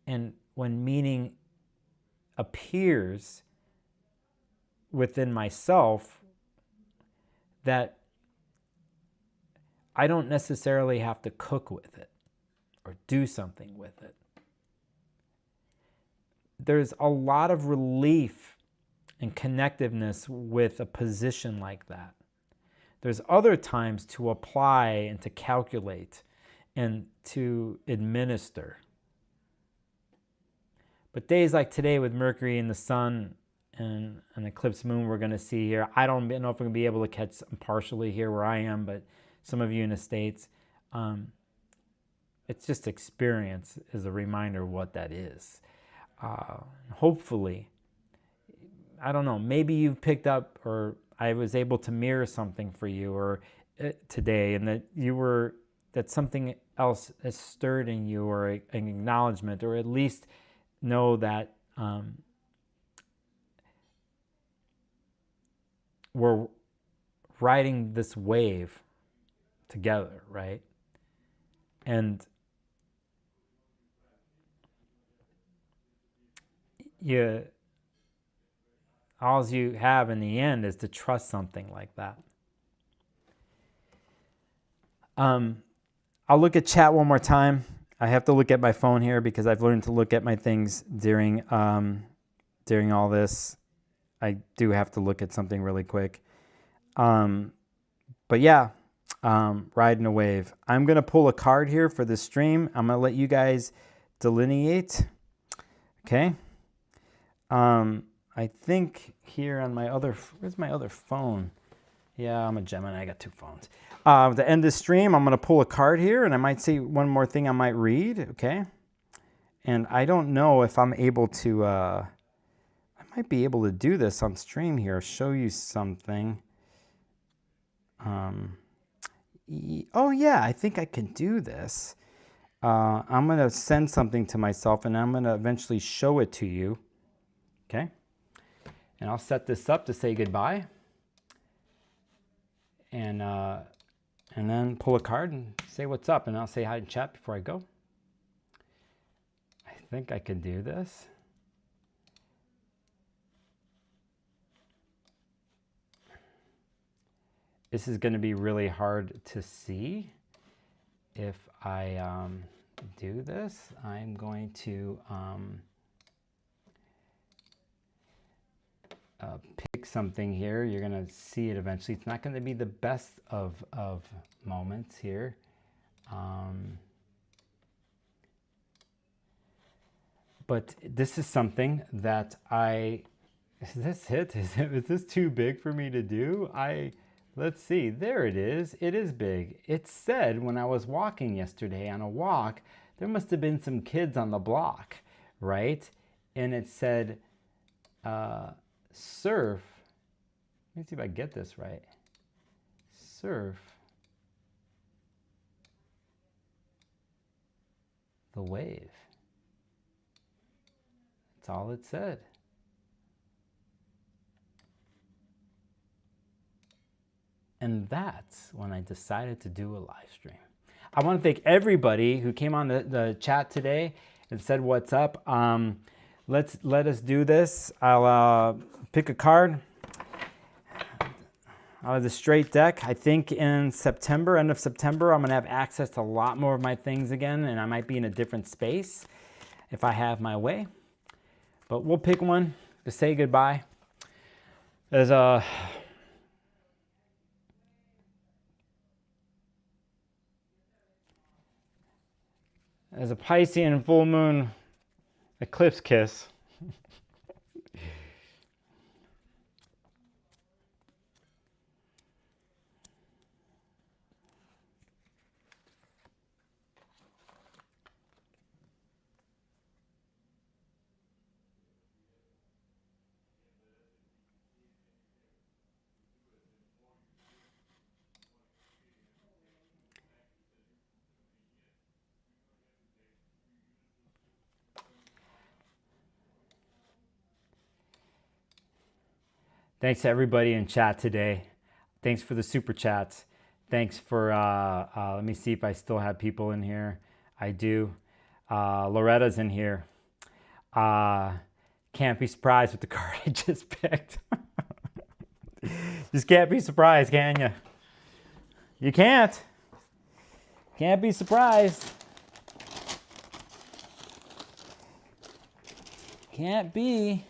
And when meaning appears within myself, that I don't necessarily have to cook with it or do something with it. There's a lot of relief and connectiveness with a position like that. There's other times to apply and to calculate and to administer. But days like today with Mercury and the Sun and an eclipse moon we're going to see here, I don't know if we're going to be able to catch some partially here where I am, but some of you in the States, it's just experience is a reminder of what that is. Hopefully, I don't know, maybe you've picked up, or I was able to mirror something for you or today, and that something else has stirred in you, or an acknowledgement, or at least know that we're riding this wave together, right? And all you have in the end is to trust something like that. I'll look at chat one more time. I have to look at my phone here because I've learned to look at my things during all this. I do have to look at something really quick. But yeah, riding a wave. I'm going to pull a card here for this stream. I'm going to let you guys delineate. Okay. I think here on my other, where's my other phone? Yeah, I'm a Gemini. I got two phones. At the end of the stream, I'm going to pull a card here, and I might say one more thing I might read, okay? And I don't know if I'm able to, I might be able to do this on stream here, show you something. Oh, yeah, I think I can do this. I'm going to send something to myself, and I'm going to eventually show it to you, okay? And I'll set this up to say goodbye. And then pull a card and say what's up, and I'll say hi in chat before I go. I think I can do this. This is going to be really hard to see if I do this. I'm going to pick something here. You're going to see it eventually. It's not going to be the best of moments here. But this is something that is this it? Is this too big for me to do? Let's see. There it is. It is big. It said when I was walking yesterday on a walk, there must have been some kids on the block, right? And it said, surf. Let me see if I get this right. Surf the wave. That's all it said. And that's when I decided to do a live stream. I want to thank everybody who came on the chat today and said what's up. Let us do this. I'll pick a card out of the straight deck. I think in September, end of September, I'm going to have access to a lot more of my things again, and I might be in a different space if I have my way. But we'll pick one to say goodbye. As a Piscean full moon eclipse kiss. Thanks to everybody in chat today. Thanks for the super chats. Thanks for, let me see if I still have people in here. I do. Loretta's in here. Can't be surprised with the card I just picked. Just can't be surprised, can you? You can't. Can't be surprised. Can't be.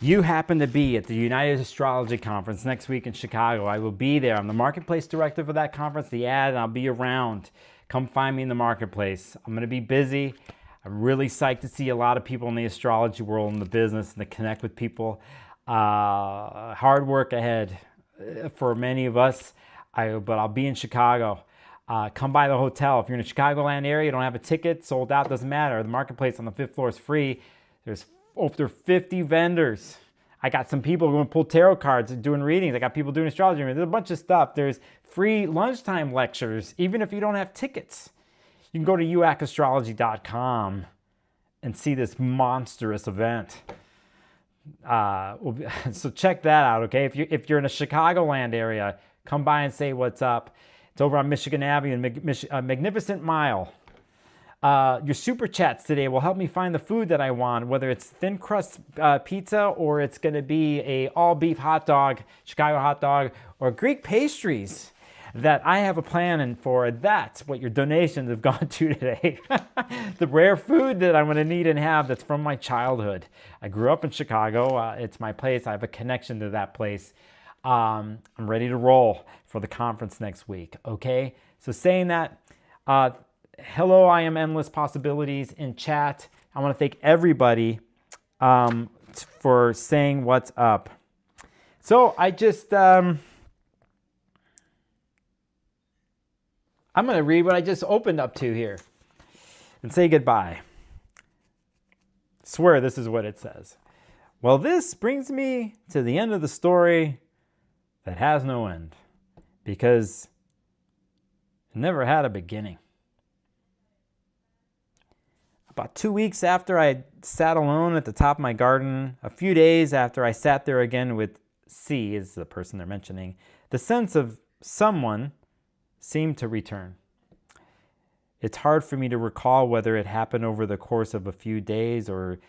you happen to be at the United Astrology Conference next week in Chicago, I will be there. I'm the marketplace director for that conference, the ad, and I'll be around. Come find me in the marketplace. I'm going to be busy. I'm really psyched to see a lot of people in the astrology world and the business and to connect with people. Hard work ahead for many of us, but I'll be in Chicago. Come by the hotel. If you're in the Chicagoland area, you don't have a ticket, sold out, doesn't matter. The marketplace on the 5th floor is free. There's over 50 vendors. I got some people going to pull tarot cards and doing readings. I got people doing astrology. There's a bunch of stuff. There's free lunchtime lectures, even if you don't have tickets. You can go to uacastrology.com and see this monstrous event. So check that out, okay? If you're in a Chicagoland area, come by and say what's up. It's over on Michigan Avenue, Magnificent Mile. Your super chats today will help me find the food that I want, whether it's thin crust pizza or it's going to be a all beef hot dog, Chicago hot dog, or Greek pastries that I have a plan for. That's what your donations have gone to today. The rare food that I'm going to need and have that's from my childhood. I grew up in Chicago. It's my place. I have a connection to that place. I'm ready to roll for the conference next week, okay? So saying that, hello, I am Endless Possibilities in chat. I want to thank everybody for saying what's up. So I just, I'm going to read what I just opened up to here and say goodbye. Swear this is what it says. Well, this brings me to the end of the story that has no end, because it never had a beginning. About 2 weeks after I sat alone at the top of my garden, a few days after I sat there again with C, is the person they're mentioning, the sense of someone seemed to return. It's hard for me to recall whether it happened over the course of a few days or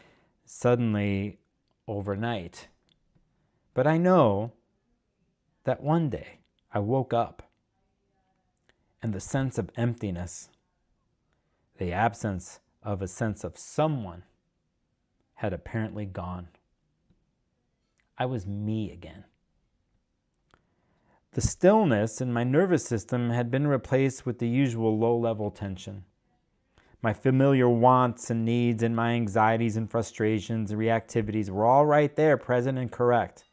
suddenly overnight. But I know that one day I woke up and the sense of emptiness, the absence of a sense of someone, had apparently gone. I was me again. The stillness in my nervous system had been replaced with the usual low-level tension. My familiar wants and needs and my anxieties and frustrations and reactivities were all right there, present and correct.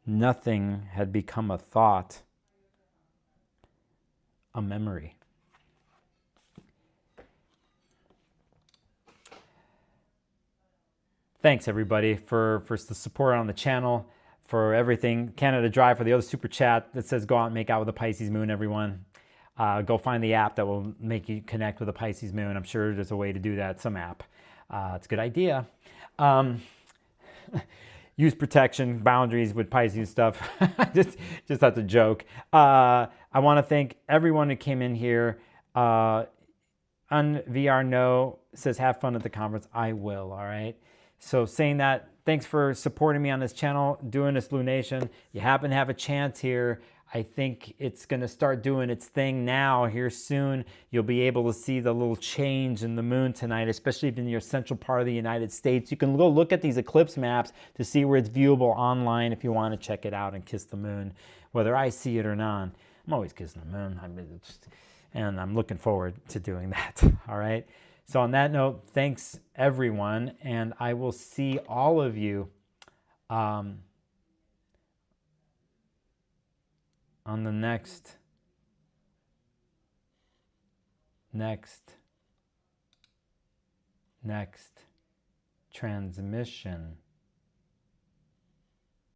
Nothing had become a thought, a memory. Thanks, everybody, for the support on the channel, for everything. Canada Drive for the other super chat that says go out and make out with the Pisces moon, everyone. Go find the app that will make you connect with the Pisces moon. I'm sure there's a way to do that, some app. It's a good idea. Use protection, boundaries with Pisces stuff. just that's a joke. I want to thank everyone who came in here. VR No says have fun at the conference. I will, all right? So saying that, thanks for supporting me on this channel, doing this Lunation. You happen to have a chance here. I think it's going to start doing its thing now here soon. You'll be able to see the little change in the moon tonight, especially if in your central part of the United States. You can go look at these eclipse maps to see where it's viewable online if you want to check it out and kiss the moon, whether I see it or not. I'm always kissing the moon, and I'm looking forward to doing that, all right? So on that note, thanks everyone, and I will see all of you on the next transmission.